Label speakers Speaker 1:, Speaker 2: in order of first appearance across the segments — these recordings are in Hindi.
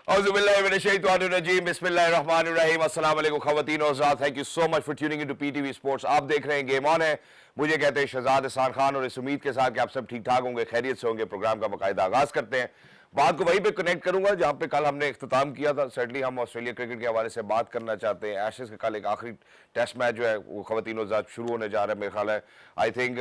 Speaker 1: औज़ुबिल्लाहिमिनश्शैतानिर्रजीम बिस्मिल्लाहिर्रहमानिर्रहीम अस्सलाम वालेकुम ख़वातीन और हज़रात, thank you so much for tuning into PTV Sports. आप देख रहे हैं गेम ऑन है। मुझे कहते हैं शहजाद एहसान खान और इस उम्मीद के साथ कि आप सब ठीक ठाक होंगे, खैरियत से होंगे। प्रोग्राम का बाकायदा आगाज़ करते हैं। बात को वहीं पे कनेक्ट करूंगा जहां पे कल हमने इख्तिताम किया था। सर्टली हम ऑस्ट्रेलिया क्रिकेट के हवाले से बात करना चाहते हैं। एशेज़ का कल एक आखिरी टेस्ट मैच जो है वो ख़वातीन और हज़रात शुरू होने जा रहा है। मेरा ख्याल है आई थिंक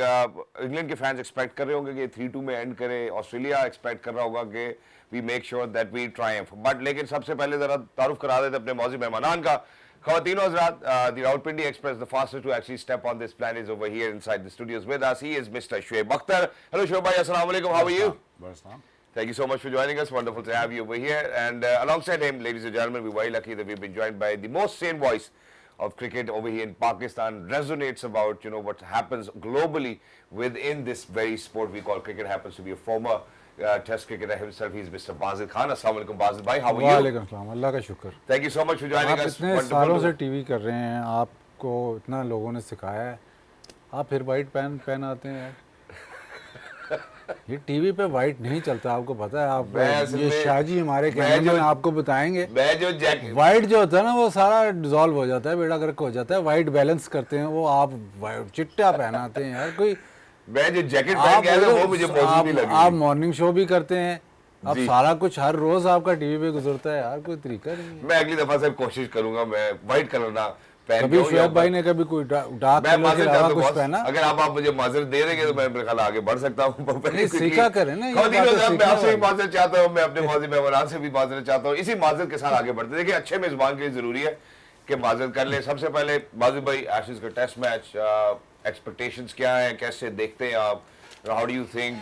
Speaker 1: इंग्लैंड के फैंस एक्सपेक्ट कर रहे होंगे कि 3-2 में एंड करे। ऑस्ट्रेलिया एक्सपेक्ट कर रहा होगा कि we make sure that we triumph. But लेकिन सबसे पहले जरा तारुफ करा देते अपने मौजूद मेहमानान का। Khawateen Hazrat, the Rawalpindi Express, the fastest to actually step on this planet, is over here inside the studios with us. He is Mr. Shoaib Akhtar. Hello Shoaib bhai, assalamu alaikum. How are you? Thank you so much for joining us. Wonderful to have you over here. And alongside him, ladies and gentlemen, we're very lucky that we've been joined by the most sane voice of cricket over here in Pakistan. Resonates about what happens globally within this very sport we call cricket. Happens to be a former Test cricketer himself. He's Mr. Bazid Khan. Assalamu alaikum Bazid bhai. How are you?
Speaker 2: वालेकुम सलाम, अल्लाह का शुक्र।
Speaker 1: Thank you so much for joining
Speaker 2: आप
Speaker 1: us.
Speaker 2: इतने
Speaker 1: Wonderful
Speaker 2: सालों
Speaker 1: to-
Speaker 2: से टीवी कर रहे हैं, आपको इतना लोगों ने सिखाया है, आप फिर वाइट पहन आते हैं यार। ये टीवी पे वाइट नहीं चलता, आपको पता है। आप
Speaker 1: मैं असल
Speaker 2: ये
Speaker 1: में-
Speaker 2: शाहजी हमारे
Speaker 1: मैं
Speaker 2: कैमरे
Speaker 1: जो-
Speaker 2: में आपको बताएंगे।
Speaker 1: मैं जो जैकेट
Speaker 2: वाइट जो होता है ना वो सारा डिजॉल्व हो जाता है, बेड़ा गर्क हो जाता है। वाइट बैलेंस करते हैं वो, आप चिट्टा पहनाते हैं यार। कोई
Speaker 1: मैं जो जैकेट पहन के आया था वो मुझे मौजूद नहीं लगी।
Speaker 2: आप मॉर्निंग शो भी करते हैं, अब
Speaker 1: जी।
Speaker 2: सारा कुछ हर रोज आपका टीवी पे गुजरता है यार, कोई तरीका नहीं है।
Speaker 1: मैं अगली दफा से कोशिश करूंगा मैं व्हाइट कलर ना पहन
Speaker 2: कभी
Speaker 1: के आऊं या
Speaker 2: शुएब भाई ने कभी कोई डार्क
Speaker 1: मैं
Speaker 2: कलर के
Speaker 1: माजर
Speaker 2: अलावा
Speaker 1: चाहता हूं
Speaker 2: कुछ
Speaker 1: बॉस।
Speaker 2: पहना?
Speaker 1: अगर आप मुझे माजर दे देंगे तो मैं मेरे ख्याल आगे बढ़ सकता हूँ।
Speaker 2: नहीं, सीखा करें ना, ये
Speaker 1: खवातीन
Speaker 2: बातें
Speaker 1: और हज़रात, मैं
Speaker 2: सीखने
Speaker 1: आपसे भी
Speaker 2: वाली।
Speaker 1: माजर चाहता हूँ, मैं अपने मौजूद मेहमान से भी माजर चाहता हूँ। इसी माजर के साथ आगे बढ़ते हैं। देखिए अच्छे मेजबान के लिए जरूरी है कि माजर कर ले। सबसे पहले बाजू भाई, एशेज़ का टेस्ट मैच, एक्सपेक्टेशंस क्या है, कैसे देखते हैं आप? How do you think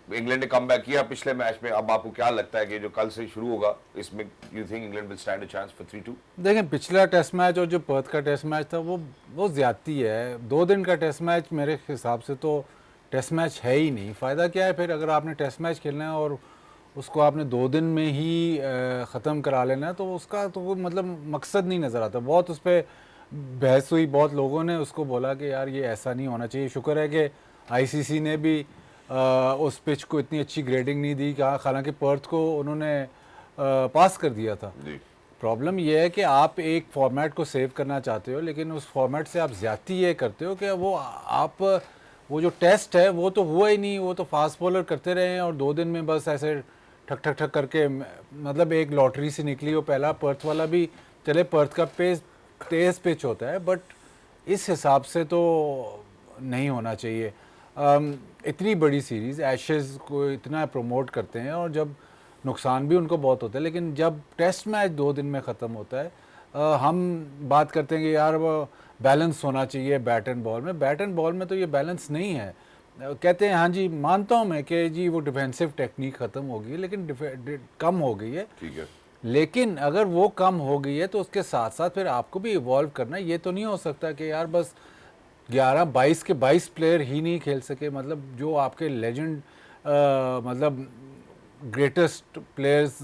Speaker 1: England ने कम बैक किया पिछले मैच में, अब आपको क्या लगता है कि जो कल से शुरू होगा इसमें you think England will stand a chance for 3-2?
Speaker 2: देखें, पिछला टेस्ट मैच और जो पर्थ का टेस्ट मैच था वो ज्यादती है। 2 दिन का टेस्ट मैच मेरे हिसाब से तो टेस्ट मैच है ही नहीं। फ़ायदा क्या है फिर अगर आपने टेस्ट मैच खेलना है और उसको आपने 2 दिन में ही ख़त्म करा लेना है, तो उसका तो वो मतलब मकसद नहीं नज़र आता। बहुत उस पर बहस हुई, बहुत लोगों ने उसको बोला कि यार ये ऐसा नहीं होना चाहिए। शुक्र है कि आईसीसी ने भी उस पिच को इतनी अच्छी ग्रेडिंग नहीं दी, हालांकि पर्थ को उन्होंने पास कर दिया था। प्रॉब्लम यह है कि आप एक फॉर्मेट को सेव करना चाहते हो, लेकिन उस फॉर्मेट से आप ज़्यादती ये करते हो कि वो जो टेस्ट है वो तो हुआ ही नहीं। वो तो फास्ट बॉलर करते रहे हैं और 2 दिन में बस ऐसे ठक ठक ठक करके, मतलब एक लॉटरी से निकली वो पहला पर्थ वाला भी। चले पर्थ का पेस तेज़ पिच होता है, बट इस हिसाब से तो नहीं होना चाहिए। इतनी बड़ी सीरीज़ एशेज़ को इतना प्रमोट करते हैं और जब नुकसान भी उनको बहुत होता है, लेकिन जब टेस्ट मैच 2 दिन में ख़त्म होता है, हम बात करते हैं कि यार वो बैलेंस होना चाहिए बैट एंड बॉल में। बैट एंड बॉल में तो ये बैलेंस नहीं है। कहते हैं हाँ जी, मानता हूँ मैं कि जी वो डिफेंसिव टेक्निक ख़त्म हो गई है, लेकिन कम हो गई है।
Speaker 1: ठीक है,
Speaker 2: लेकिन अगर वो कम हो गई है तो उसके साथ साथ फिर आपको भी इवॉल्व करना है। ये तो नहीं हो सकता कि यार बस 11-22 के 22 प्लेयर ही नहीं खेल सके। मतलब जो आपके लेजेंड मतलब ग्रेटेस्ट प्लेयर्स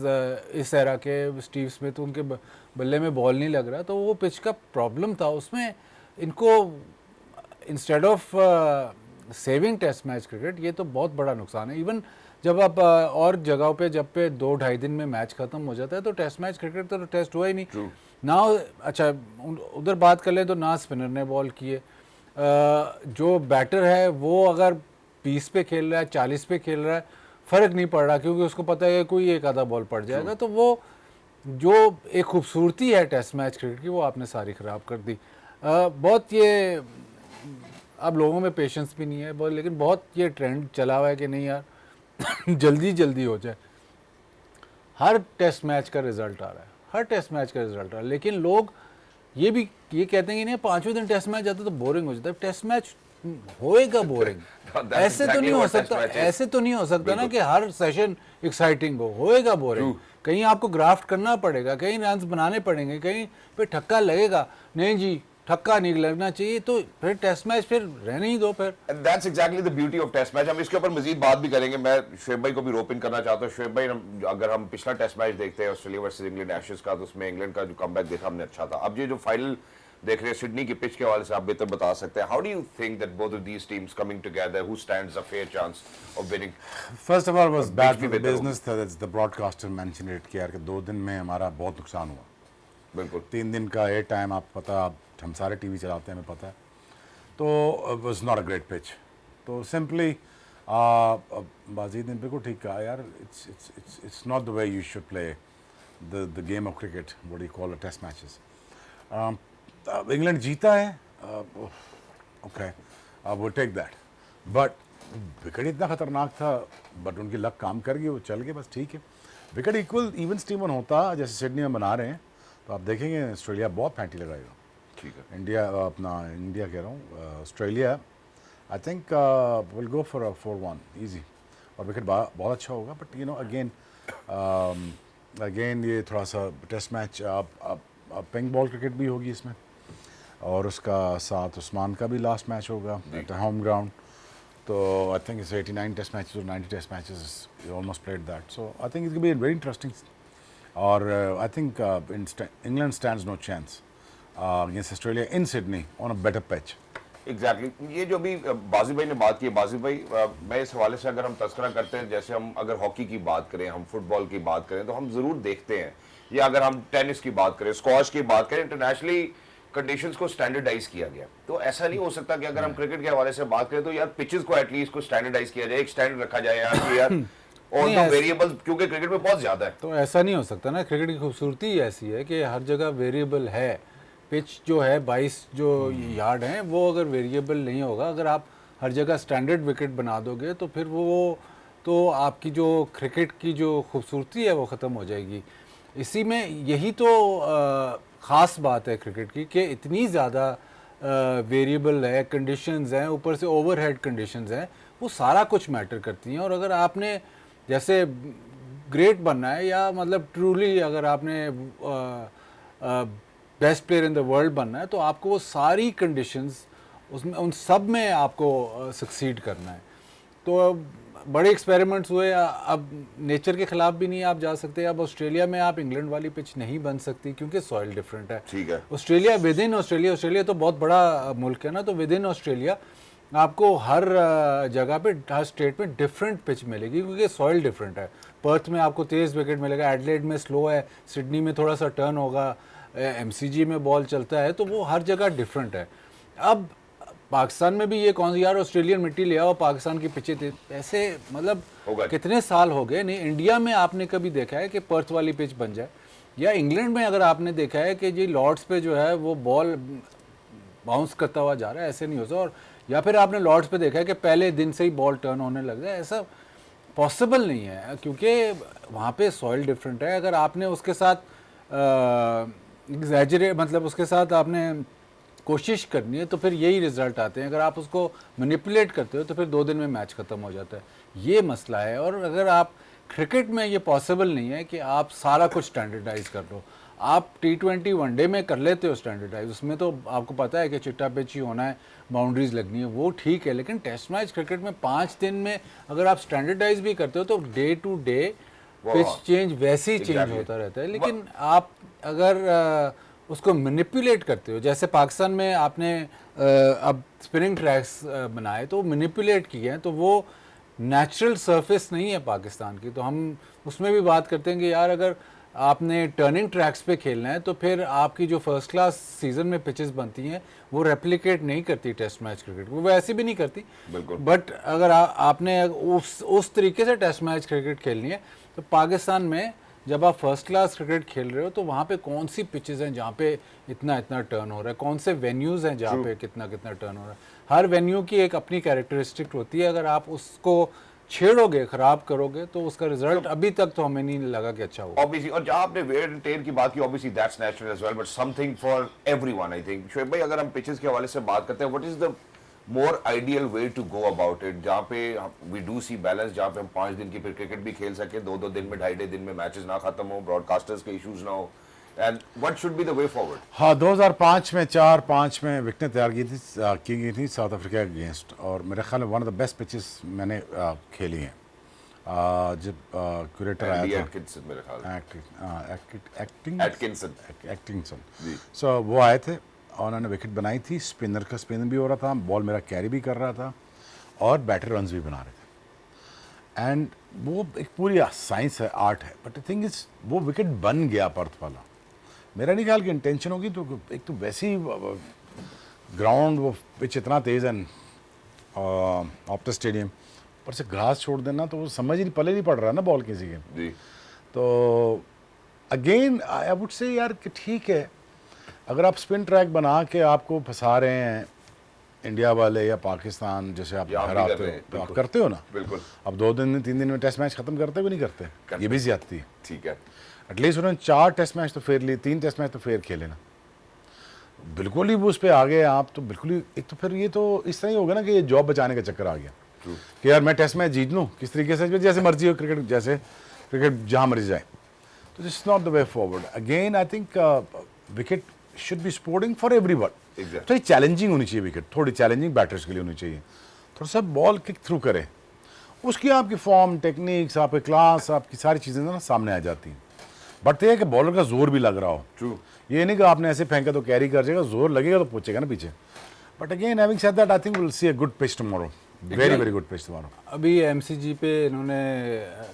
Speaker 2: इस एरा के, स्टीव स्मिथ, उनके बल्ले में बॉल नहीं लग रहा, तो वो पिच का प्रॉब्लम था। उसमें इनको instead of saving test match cricket, ये तो बहुत बड़ा नुकसान है। इवन जब आप और जगहों पे जब पे 2-2.5 दिन में मैच ख़त्म हो जाता है तो टेस्ट मैच क्रिकेट तो टेस्ट हुआ ही नहीं ना। अच्छा, उधर बात कर ले तो ना स्पिनर ने बॉल किए। जो बैटर है वो अगर 20 पे खेल रहा है, 40 पे खेल रहा है, फ़र्क नहीं पड़ रहा, क्योंकि उसको पता है कि कोई एक आधा बॉल पड़ जाएगा। तो वो जो एक खूबसूरती है टेस्ट मैच क्रिकेट की, वो आपने सारी ख़राब कर दी। बहुत ये अब लोगों में पेशेंस भी नहीं है बहुत, लेकिन बहुत ये ट्रेंड चला हुआ है कि नहीं यार जल्दी जल्दी हो जाए। हर टेस्ट मैच का रिज़ल्ट आ रहा है, हर टेस्ट मैच का रिज़ल्ट आ रहा है, लेकिन लोग ये कहते हैं कि नहीं 5वें दिन टेस्ट मैच जाता तो बोरिंग हो जाता है। टेस्ट मैच होएगा बोरिंग। ऐसे तो नहीं हो सकता, ऐसे तो नहीं हो सकता ना कि हर सेशन एक्साइटिंग होएगा बोरिंग। कहीं आपको ग्राफ्ट करना पड़ेगा, कहीं रन्स बनाने पड़ेंगे, कहीं पे ठक्का लगेगा। नहीं जी, ठक्का नहीं लगना चाहिए, तो फिर टेस्ट मैच फिर रहने ही दो फिर।
Speaker 1: That's exactly the beauty of test match. हम इसके ऊपर मजीद बात भी करेंगे। मैं शोएब भाई को भी रोप इन करना चाहता हूँ। शोएब भाई, अगर हम पिछला टेस्ट मैच देखते हैं ऑस्ट्रेलिया वर्सेस इंग्लैंड एशेज़ का, तो उसमें इंग्लैंड का जो कमबैक देखा हमने अच्छा था। अब ये जो फाइनल देख रहे हैं सिडनी की पिच के हवाले से आप बेहतर बता सकते हैं. How do you think that both of these teams coming together who stands a fair chance of winning?
Speaker 3: First of all was bad
Speaker 1: भी
Speaker 3: फॉर द
Speaker 1: बेहतर
Speaker 3: business that's the broadcaster mention it कि यार कि 2 दिन में हमारा बहुत नुकसान हुआ.
Speaker 1: बिल्कुल
Speaker 3: 3 दिन का एयर टाइम, आप पता, आप हम सारे टीवी चलाते हैं, हमें पता है. तो was not a great pitch. तो सिंपली बाजीद ने बिल्कुल ठीक कहा यार, it's not the way you should play the game of cricket, what you call a test matches. England जीता है, ओके, वो टेक दैट, बट विकेट इतना खतरनाक था, बट उनकी लक काम कर गई, वो चल गए, बस ठीक है. विकेट इवन स्टीवन होता जैसे सिडनी में बना रहे हैं तो आप देखेंगे ऑस्ट्रेलिया बहुत फैंटी लगाएगा.
Speaker 1: ठीक है.
Speaker 3: इंडिया कह रहा हूँ, Australia I think will go for 4-1 easy, और विकेट बहुत अच्छा होगा. बट यू नो अगेन ये थोड़ा सा test match, pink ball cricket भी होगी इसमें, और उसका साथ उस्मान का भी लास्ट मैच होगा एट होम ग्राउंड. तो I think it's 89 test matches और 90 test matches, almost played that. So I think it's be very interesting. और I think England stands no chance against Australia in Sydney on a better pitch.
Speaker 1: Exactly. ये जो भी बाजी भाई ने बात की, बाजी भाई मैं इस हवाले से अगर हम तस्करा करते हैं, जैसे हम अगर हॉकी की बात करें, हम फुटबॉल की बात करें, तो हम जरूर देखते हैं, या अगर हम टेनिस की बात करें, स्क्वॉश की बात करें, इंटरनेशनली कंडीशंस को स्टैंडर्डाइज किया गया. तो ऐसा नहीं हो सकता कि अगर हम क्रिकेट के हवाले से बात करें तो यार पिचेस को एटलीस्ट को स्टैंडर्डाइज किया जाए, एक स्टैंडर्ड रखा जाए यार कि यार और
Speaker 2: नहीं,
Speaker 1: तो वेरिएबल्स क्योंकि क्रिकेट में बहुत ज्यादा है.
Speaker 2: तो ऐसा नहीं हो सकता ना. क्रिकेट की खूबसूरती ही ऐसी है कि हर जगह वेरिएबल है. पिच जो है 22 जो यार्ड हैं वो अगर वेरिएबल नहीं होगा, अगर आप हर जगह स्टैंडर्ड विकेट बना दोगे तो फिर वो तो आपकी जो क्रिकेट की जो खूबसूरती है वो ख़त्म हो जाएगी. इसी में यही तो ख़ास बात है क्रिकेट की कि इतनी ज़्यादा वेरिएबल है, कंडीशंस हैं, ऊपर से ओवरहेड कंडीशंस हैं, वो सारा कुछ मैटर करती हैं. और अगर आपने जैसे ग्रेट बनना है या मतलब ट्रूली अगर आपने best player in the world बनना है तो आपको वो सारी कंडीशंस उसमें उन सब में आपको सक्सीड करना है. तो बड़े एक्सपेरिमेंट्स हुए. अब नेचर के खिलाफ भी नहीं आप जा सकते. अब ऑस्ट्रेलिया में आप इंग्लैंड वाली पिच नहीं बन सकती क्योंकि सॉइल डिफरेंट है.
Speaker 1: ठीक है.
Speaker 2: ऑस्ट्रेलिया विद इन ऑस्ट्रेलिया तो बहुत बड़ा मुल्क है ना, तो विद इन ऑस्ट्रेलिया आपको हर जगह पे, हर स्टेट में डिफरेंट पिच मिलेगी क्योंकि सॉइल डिफरेंट है. पर्थ में आपको तेज़ विकेट मिलेगा, एडलेड में स्लो है, सिडनी में थोड़ा सा टर्न होगा, एमसीजी में बॉल चलता है, तो वो हर जगह डिफरेंट है. अब पाकिस्तान में भी ये कौन सी यार ऑस्ट्रेलियन मिट्टी ले आओ, पाकिस्तान की पिचें थे ऐसे, मतलब कितने साल हो गए. नहीं, इंडिया में आपने कभी देखा है कि पर्थ वाली पिच बन जाए, या इंग्लैंड में अगर आपने देखा है कि जी लॉर्ड्स पे जो है वो बॉल बाउंस करता हुआ जा रहा है, ऐसे नहीं हो सकता. और या फिर आपने लॉर्ड्स पे देखा है कि पहले दिन से ही बॉल टर्न होने लग जाए, ऐसा पॉसिबल नहीं है क्योंकि वहाँ पे सॉइल डिफरेंट है. अगर आपने उसके साथ एग्जैजरेट मतलब उसके साथ आपने कोशिश करनी है तो फिर यही रिजल्ट आते हैं. अगर आप उसको मैनिपुलेट करते हो तो फिर 2 दिन में मैच ख़त्म हो जाता है. ये मसला है. और अगर आप क्रिकेट में ये पॉसिबल नहीं है कि आप सारा कुछ स्टैंडर्डाइज कर लो. आप T20 वनडे में कर लेते हो स्टैंडर्डाइज, उसमें तो आपको पता है कि चिट्टा पिच ही होना है, बाउंड्रीज लगनी है, वो ठीक है. लेकिन टेस्ट मैच क्रिकेट में 5 दिन में अगर आप स्टैंडर्डाइज भी करते हो तो day to day pitch change वैसे ही चेंज होता रहता है. लेकिन आप अगर उसको मैनिपुलेट करते हो, जैसे पाकिस्तान में आपने अब स्पिनिंग ट्रैक्स बनाए तो मैनिपुलेट किए हैं, तो वो नेचुरल सरफेस नहीं है पाकिस्तान की. तो हम उसमें भी बात करते हैं कि यार अगर आपने टर्निंग ट्रैक्स पे खेलना है तो फिर आपकी जो फर्स्ट क्लास सीजन में पिचेस बनती हैं वो रेप्लिकेट नहीं करती टेस्ट मैच क्रिकेट, वो वैसे भी नहीं करती. बट अगर आपने उस तरीके से टेस्ट मैच क्रिकेट खेलनी है तो पाकिस्तान में जब आप फर्स्ट क्लास क्रिकेट खेल रहे हो तो वहाँ पे कौन सी पिचेस हैं जहाँ पे इतना टर्न हो रहा है, कौन से वेन्यूज़ हैं जहाँ पे कितना टर्न हो रहा है. हर वेन्यू की एक अपनी कैरेक्टरिस्टिक होती है. अगर आप उसको छेड़ोगे, खराब करोगे तो उसका रिजल्ट अभी तक तो हमें नहीं लगा कि अच्छा होगा.
Speaker 1: ऑब्वियसली. और जहां आपने वेयर एंड टेयर की बात की, obviously that's natural as well, but something for everyone. I think Shoaib भाई अगर हम पिचेस के हवाले से बात करते हैं, what is the more ideal way to go about it, जहाँ पे वी डू सी बैलेंस, जहाँ पे हम 5 दिन की फिर क्रिकेट भी खेल सके, 2 दिन में 2.5 दिन में मैचेस ना खत्म हो, ब्रॉडकास्टर्स के इश्यूज ना हो, and what should be the way forward?
Speaker 3: हाँ, 2005 में 4-5 में विकेटें तैयार की गई थी साउथ अफ्रीका के अगेंस्ट, और मेरे ख्याल में one of the best pitches मैंने खेली हैं. जब क्यूरेटर आया था
Speaker 1: मेरे ख्याल
Speaker 3: एटकिंसन,
Speaker 1: जी.
Speaker 3: सो वो आए थे. उन्होंने विकेट बनाई थी, स्पिनर का स्पिन भी हो रहा था, बॉल मेरा कैरी भी कर रहा था और बैटर रन्स भी बना रहे थे। एंड वो एक पूरी साइंस है, आर्ट है, बट द थिंग इज वो विकेट बन गया पर्थ वाला। मेरा नहीं ख्याल कि इंटेंशन होगी, तो एक तो वैसी ग्राउंड वो पिच इतना तेज़ है ऑप्टस स्टेडियम पर से घास छोड़ देना, तो वो समझ ही पले नहीं पड़ रहा ना बॉल किसी के।
Speaker 1: जी
Speaker 3: तो अगेन आई वुड से यार कि ठीक है, अगर आप स्पिन ट्रैक बना के आपको फंसा रहे हैं इंडिया वाले या पाकिस्तान, जैसे आप
Speaker 1: या आप
Speaker 3: बाहर
Speaker 1: भी कर
Speaker 3: आते
Speaker 1: रहे
Speaker 3: हो
Speaker 1: हैं,
Speaker 3: तो आप
Speaker 1: बिल्कुल।
Speaker 3: करते हो ना,
Speaker 1: बिल्कुल
Speaker 3: अब 2 दिन 3 दिन में टेस्ट मैच खत्म करते हो कि नहीं करते, ये भी ज्यादती है।
Speaker 1: ठीक है।
Speaker 3: एटलीस्ट उन्होंने 4 टेस्ट मैच तो फेर लिए, 3 टेस्ट मैच तो फेर खेले ना, बिल्कुल ही वो उस पर आ गए आप, तो बिल्कुल ही एक तो फिर ये तो इस तरह ही होगा ना कि ये जॉब बचाने का चक्कर आ गया कि यार मैं टेस्ट मैच जीत लूँ किस तरीके से, जैसे मर्जी हो क्रिकेट, जैसे क्रिकेट जहाँ मर्जी जाए, तो this is not the way forward. Again I think wicket should be sporting for everyone.
Speaker 1: Exactly.
Speaker 3: थोड़ी चैलेंजिंग होनी चाहिए विकेट, थोड़ी चैलेंजिंग बैटर्स के लिए होनी चाहिए, थोड़ा सा बॉल किक थ्रू करे, उसकी आपकी फॉर्म, टेक्निक्स, आपके क्लास, आपकी सारी चीज़ें ना सामने आ जाती हैं। बट ये है कि बॉलर का जोर भी लग रहा हो।
Speaker 1: True.
Speaker 3: ये नहीं कि आपने ऐसे फेंका तो कैरी कर जाएगा, जोर लगेगा तो पहुंचेगा ना पीछे। But again having said that, I think will see a good pitch tomorrow, very very good pitch tomorrow.
Speaker 2: अभी एमसीजी पे इन्होंने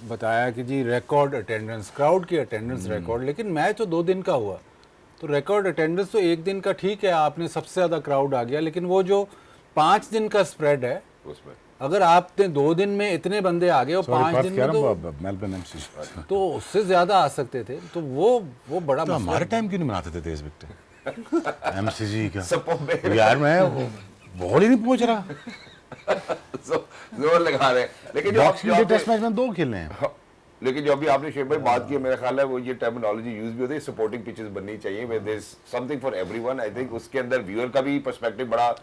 Speaker 2: बताया कि जी रिकॉर्ड अटेंडेंस, क्राउड की अटेंडेंस रिकॉर्ड, लेकिन मैच तो 2 दिन का हुआ, तो रिकॉर्ड अटेंडेंस तो 1 दिन का ठीक है, आपने सबसे ज़्यादा क्राउड आ गया, लेकिन वो जो 5 दिन का स्प्रेड है,
Speaker 1: उसमें
Speaker 2: अगर आपने 2 दिन में इतने बंदे आ गए और 5 दिन में
Speaker 3: मेलबर्न एमसीजी
Speaker 2: तो उससे ज़्यादा आ सकते थे, तो वो बड़ा
Speaker 3: तो
Speaker 2: मसला
Speaker 3: हमारे
Speaker 2: है।
Speaker 3: टाइम क्यों नहीं बनाते थे तेज विकेट एमसीजी का?
Speaker 1: सबको में
Speaker 3: यार मैं बॉल ही नहीं पहुंच रहा।
Speaker 1: जोर लगा रहे हैं। लेकिन जो
Speaker 3: बॉक्सिंग
Speaker 1: आप-
Speaker 3: डे टेस्ट मैच में 2 खेलने हैं।
Speaker 1: हाँ, लेकिन जो अभी आपने शेख भाई बात की है, मेरा ख्याल है वो ये टर्मिनोलॉजी यूज भी होती है, सपोर्टिंग पिचेस बननी चाहिए, where there is something for everyone. I think उसके अंदर व्यूअर का भी पर्सपेक्टिव बड़ा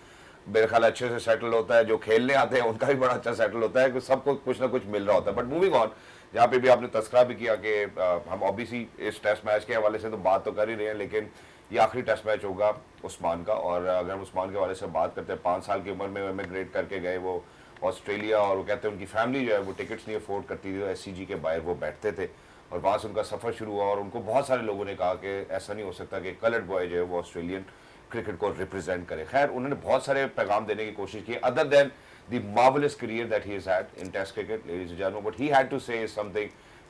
Speaker 1: मेरे ख्याल अच्छे से सेटल होता है, जो खेलने आते हैं उनका भी बड़ा अच्छा सेटल होता है कि सबको कुछ ना कुछ मिल रहा होता है। बट मूविंग ऑन, जहाँ पे भी आपने तस्करा भी किया कि हम ऑब्वियसली इस टेस्ट मैच के हवाले से तो बात तो कर ही रहे हैं, लेकिन ये आखिरी टेस्ट मैच होगा उस्मान का, और अगर हम उस्मान के हवाले से बात करते हैं, 5 साल की उम्र में इमिग्रेट करके गए वो ऑस्ट्रेलिया, और वो कहते हैं उनकी फैमिली जो है वो टिकट्स नहीं अफोर्ड करती थी, तो एससीजी के बाहर वो बैठते थे और वहाँ से उनका सफ़र शुरू हुआ, और उनको बहुत सारे लोगों ने कहा कि ऐसा नहीं हो सकता कि कलर्ड बॉय जो है वो ऑस्ट्रेलियन क्रिकेट को रिप्रेजेंट करे। खैर उन्होंने बहुत सारे पैगाम देने की कोशिश की, other than the marvellous career that he has had in test cricket, ladies and gentleman, but he had to say something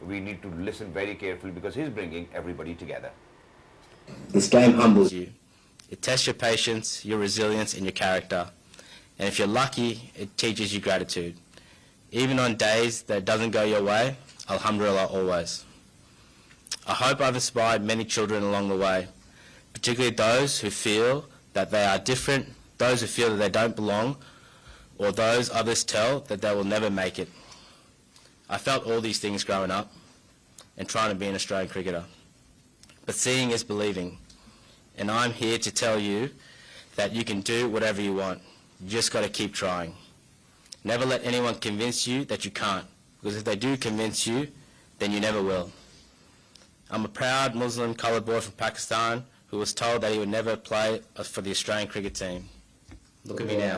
Speaker 1: we need to listen very carefully because he is bringing everybody together.
Speaker 4: This game humbles you.
Speaker 5: It tests your patience, your resilience, and your character. And if you're lucky, it teaches you gratitude. Even on days that doesn't go your way, alhamdulillah always. I hope I've inspired many children along the way, particularly those who feel that they are different, those who feel that they don't belong, or those others tell that they will never make it. I felt all these things growing up and trying to be an Australian cricketer. But seeing is believing. And I'm here to tell you that you can do whatever you want. You just got to keep trying. Never let anyone convince you that you can't. Because if they do convince you, then you never will. I'm a proud Muslim coloured boy from Pakistan who was told that he would never play for the Australian cricket team. Look at me now.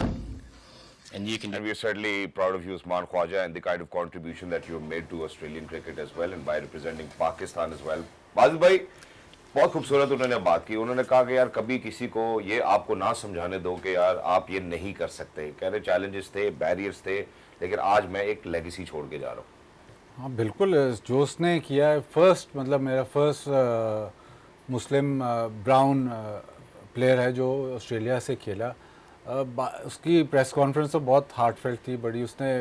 Speaker 5: And you can
Speaker 1: And we are certainly proud of you, Usman Khwaja, and the kind of contribution that you have made to Australian cricket as well, and by representing Pakistan as well. बाजिल भाई, बहुत खूबसूरत उन्होंने बात की। उन्होंने कहा कि यार कभी किसी को ये आपको ना समझाने दो कि यार आप ये नहीं कर सकते। कह रहे चैलेंजेस थे, बैरियर्स थे, लेकिन आज मैं एक लेगेसी छोड़ के जा रहा हूँ।
Speaker 2: हाँ बिल्कुल, जो उसने किया है फर्स्ट, मतलब मेरा फर्स्ट मुस्लिम ब्राउन प्लेयर है जो ऑस्ट्रेलिया से खेला। उसकी प्रेस कॉन्फ्रेंस तो बहुत हार्टफेल्ट थी, बड़ी उसने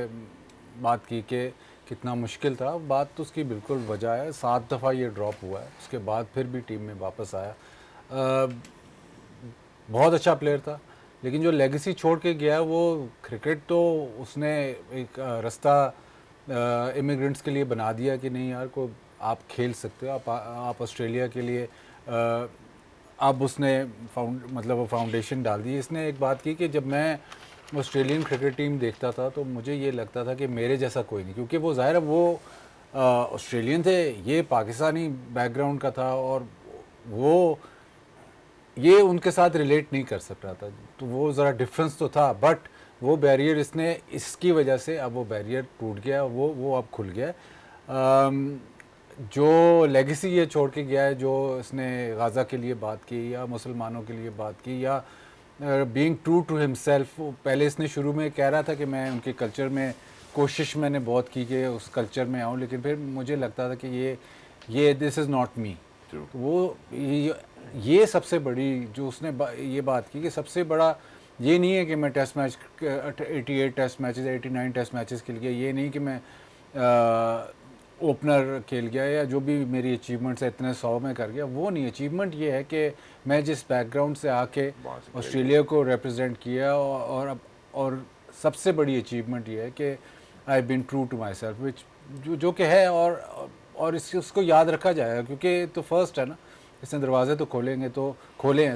Speaker 2: बात की कि कितना मुश्किल था। बात तो उसकी बिल्कुल वजह है, 7 दफ़ा ये ड्रॉप हुआ है, उसके बाद फिर भी टीम में वापस आया। बहुत अच्छा प्लेयर था, लेकिन जो लेगेसी छोड़ के गया वो क्रिकेट तो उसने एक रास्ता इमिग्रेंट्स के लिए बना दिया कि नहीं यार को आप खेल सकते हो, आप ऑस्ट्रेलिया के लिए अब उसने मतलब वो फाउंडेशन डाल दी। इसने एक बात की कि जब मैं ऑस्ट्रेलियन क्रिकेट टीम देखता था तो मुझे ये लगता था कि मेरे जैसा कोई नहीं, क्योंकि वो ज़ाहिर है वो ऑस्ट्रेलियन थे, ये पाकिस्तानी बैकग्राउंड का था और वो ये उनके साथ रिलेट नहीं कर सक रहा था, तो वो ज़रा डिफरेंस तो था। बट वो बैरियर इसने इसकी वजह से अब वो बैरियर टूट गया, वो अब खुल गया। जो लेगेसी ये छोड़ के गया है, जो इसने गाज़ा के लिए बात की या मुसलमानों के लिए बात की या बीइंग ट्रू टू हिमसेल्फ, पहले इसने शुरू में कह रहा था कि मैं उनके कल्चर में कोशिश मैंने बहुत की कि उस कल्चर में आऊँ, लेकिन फिर मुझे लगता था कि ये दिस इज़ नॉट मी। तो वो ये सबसे बड़ी जो उसने ये बात की कि सबसे बड़ा ये नहीं है कि मैं test match 88 test matches 89 test matches खेल गया, ये नहीं कि मैं ओपनर खेल गया या जो भी मेरी अचीवमेंट्स है इतने 100 में कर गया, वो नहीं। अचीवमेंट ये है कि मैं जिस बैकग्राउंड से आके ऑस्ट्रेलिया को रिप्रेजेंट किया और सबसे बड़ी अचीवमेंट ये है कि I been true to myself, which जो कि है और उसको याद रखा जाएगा क्योंकि तो फर्स्ट है ना, इसने दरवाजे तो खोले हैं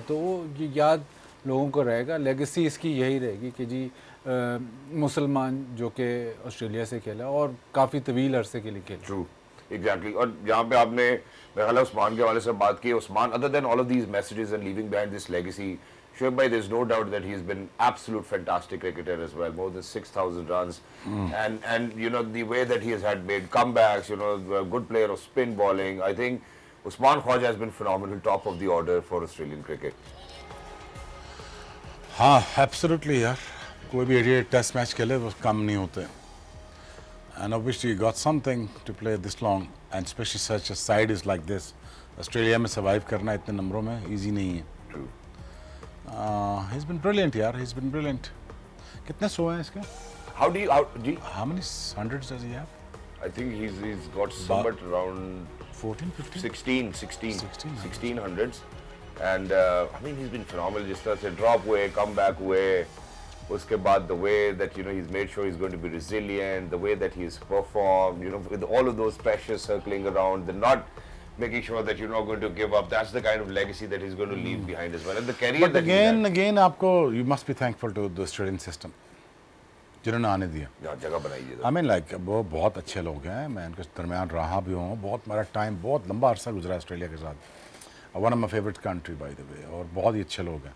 Speaker 2: तो वो ये याद लोगों को रहेगा। लेगेसी इसकी यही रहेगी कि जी मुसलमान जो कि ऑस्ट्रेलिया से खेला और काफ़ी तवील अरसे के लिए खेला।
Speaker 1: True, exactly. और जहाँ पे आपने मेरा ख्याल है उस्मान के हवाले से बात की, Usman other than all of these messages and leaving behind this legacy, Shoaib bhai, there's no doubt that he's been absolute fantastic cricketer as well, more than 6,000 runs, and you know the way that he has had made comebacks, you know, a good player of spin bowling. I think Usman Khwaja has been phenomenal, top of the order for Australian cricket.
Speaker 3: हाँ एब्सोल्युटली यार, कोई भी 88 टेस्ट मैच खेले वो कम नहीं होते। And obviously got something to play this long and specially such a side is like this. Australia में सर्वाइव करना इतने नंबरों में इजी नहीं है।
Speaker 1: True.
Speaker 3: He's been brilliant यार, he's been brilliant. कितने 100 हैं इसके? How many hundreds does he have?
Speaker 1: I think he's got somewhat around
Speaker 3: 14, 15?
Speaker 1: 16 hundreds, and I mean he's been phenomenal. जिस तरह से drop हुए, come back हुए, उसके बाद the way that you know he's made sure he's going to be resilient, the way that he's performed, you know, with all of those pressures circling around, the not making sure that you're not going to give up. That's the kind of legacy that he's going to leave behind as well. And the career
Speaker 3: But
Speaker 1: that
Speaker 3: again आपको you must be thankful to the Australian system जिन्होंने आने दिया।
Speaker 1: जगह बनाई है।
Speaker 3: I mean like वो बहुत अच्छे लोग हैं, मैं इनके दरमियान रहा भी हूँ, बहुत मेरा टाइम बहुत लंबा अरसा गुजरा ऑस्ट्रेलिया के साथ। One of my favourite country bye the वे, और बहुत ही अच्छे लोग हैं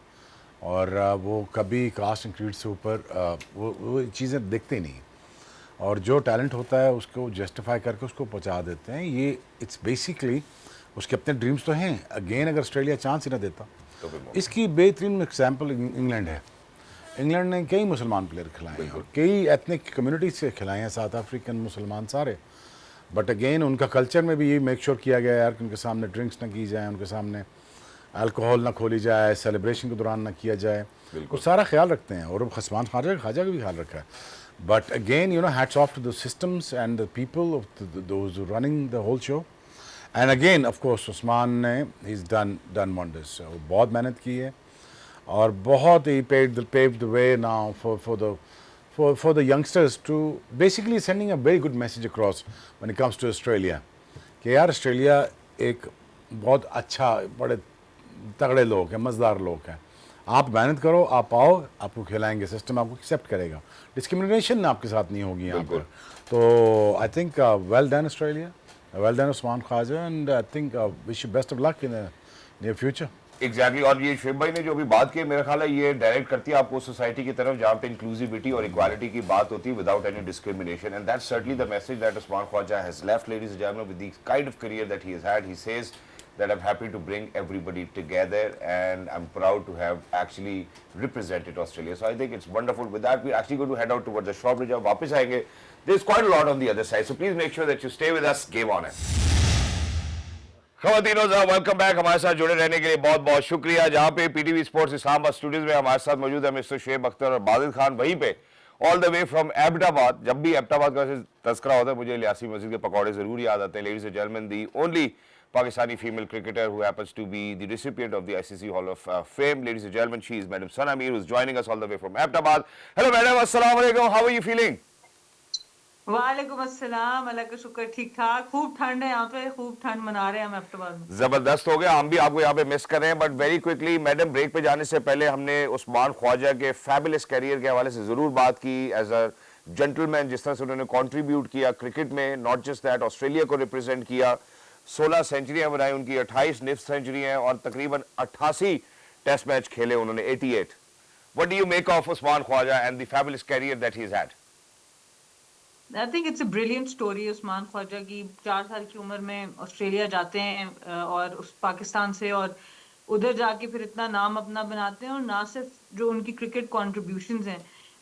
Speaker 3: और वो कभी कास्ट एंड क्रीड से ऊपर वो चीज़ें देखते ही नहीं, और जो टैलेंट होता है उसको जस्टिफाई करके उसको पहुंचा देते हैं। ये इट्स बेसिकली उसके अपने ड्रीम्स तो हैं। अगेन अगर ऑस्ट्रेलिया चांस ही ना देता, इसकी बेहतरीन एग्जांपल इंग्लैंड है। इंग्लैंड ने कई मुसलमान प्लेयर खिलाए हैं, कई एथनिक कम्युनिटी से खिलाए हैं, साउथ अफ्रीकन मुसलमान सारे। बट अगेन उनका कल्चर में भी ये मेक श्योर किया गया यार कि उनके सामने ड्रिंक्स ना की जाए, उनके सामने अल्कोहल ना खोली जाए, सेलिब्रेशन के दौरान ना किया जाए, वो सारा ख्याल रखते हैं। और उस्मान ख्वाजा का भी ख्याल रखा है। But again, you know, hats off to the systems and the people of those who are running the whole show. And again, of course, Usman ने he's done wonders. वो बहुत मेहनत की है और बहुत ही paved the way now for the youngsters to basically sending a very good message across when it comes to Australia. कि यार ऑस्ट्रेलिया एक बहुत अच्छा, बड़े तगड़े लोग हैं, मज़ेदार लोग हैं। आप मेहनत करो, आप आओ, आपको खिलाएंगे, सिस्टम आपको एक्सेप्ट करेगा, डिस्क्रिमिनेशन आपके साथ नहीं होगी यहाँ पर। तो I think well done Australia, well done Usman Khawaja, and I think wish you best of luck in near future.
Speaker 1: Exactly. और ये शोएब भाई ने जो अभी बात की, मेरा ख्याल है ये डायरेक्ट करती है आपको सोसाइटी की तरफ जहाँ पे इंक्लूसिविटी और इक्वालिटी की बात होती है without any discrimination, and that's certainly the message that Usman Khawaja has left, ladies and gentleman, with the kind of career that he has had. He says that I'm happy to bring everybody together and I'm proud to have actually represented Australia. So I think it's wonderful. With that, we're actually going to head out towards the Shawbridge. अब वापस आएंगे. There's quite a lot on the other side. So please make sure that you stay with us. Game on है. ख़वातीन वेलकम बैक। हमारे साथ जुड़े रहने के लिए बहुत बहुत शुक्रिया। जहाँ पे पीटीवी स्पोर्ट्स इस्लामाबाद स्टूडियोज में हमारे साथ मौजूद है मिस्टर शुएब अख्तर और बादिल खान, वहीं पे all the way from Abbottabad. जब भी एबटाबाद का तस्करा होता है मुझे लियासी मस्जिद के पकौड़े जरूर याद आते हैं। Ladies and gentleman, the only Pakistani female cricketer who happens to be the recipient of the ICC Hall of Fame. Ladies and gentlemen, she is Madam Sana Mir, who is joining us all the way from Ahmedabad. Hello, Madam. Assalamu alaikum. How are you feeling?
Speaker 6: वालेकुम अस्सलाम, अल्लाह का शुक्र, ठीक ठाक। खूब ठंड है यहाँ पे, खूब ठंड मना रहे हैं हम अहमदाबाद में।
Speaker 1: जबरदस्त हो गया, हम भी आपको यहाँ पे मिस कर रहे हैं। But very quickly madam, break पे जाने से पहले हमने उस्मान ख्वाजा के फैबुलस कैरियर के हवाले से जरूर बात की। एज अ जेंटलमैन जिस तरह से उन्होंने कॉन्ट्रीब्यूट किया क्रिकेट में, नॉट जस्ट दैट, ऑस्ट्रेलिया को रिप्रेजेंट किया, 16 सेंचुरियां बनाई उनकी, 28 निफ्ट सेंचुरी हैं और तकरीबन 88 टेस्ट मैच खेले उन्होंने, 88। What do you make of Usman Khawaja and the fabulous career that he has had?
Speaker 6: I think it's a brilliant story Usman Khawaja की। 4 साल की उम्र में ऑस्ट्रेलिया जाते हैं और उस पाकिस्तान से, और उधर जाके फिर इतना नाम अपना बनाते हैं। और ना सिर्फ जो उनकी क्रिकेट कॉन्ट्रीब्यूशंस हैं,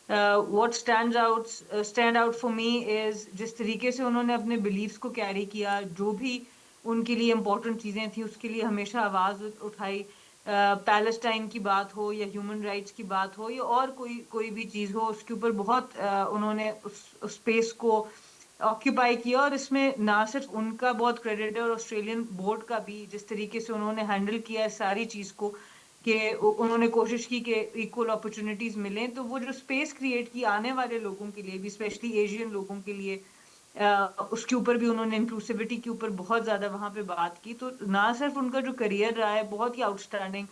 Speaker 6: what stand out for me is जिस तरीके से उन्होंने अपने बिलीव्स को कैरी किया, जो भी उनके लिए इम्पोर्टेंट चीजें थी उसके लिए हमेशा आवाज उठाई। पैलेस्टाइन की बात हो या ह्यूमन राइट्स की बात हो या और कोई भी चीज हो, उसके ऊपर बहुत उन्होंने उस स्पेस को ऑक्यूपाई किया। और इसमें ना सिर्फ उनका बहुत क्रेडिट है और ऑस्ट्रेलियन बोर्ड का भी, जिस तरीके से उन्होंने हैंडल किया है सारी चीज को, कि उन्होंने कोशिश की कि इक्वल अपॉर्चुनिटीज मिलें। तो वो जो स्पेस क्रिएट की आने वाले लोगों के लिए भी, स्पेशली एशियन लोगों के लिए, उसके ऊपर भी उन्होंने इंक्लूसिविटी के ऊपर बहुत ज्यादा वहां पे बात की। तो ना सिर्फ उनका जो करियर रहा है बहुत ही आउटस्टैंडिंग,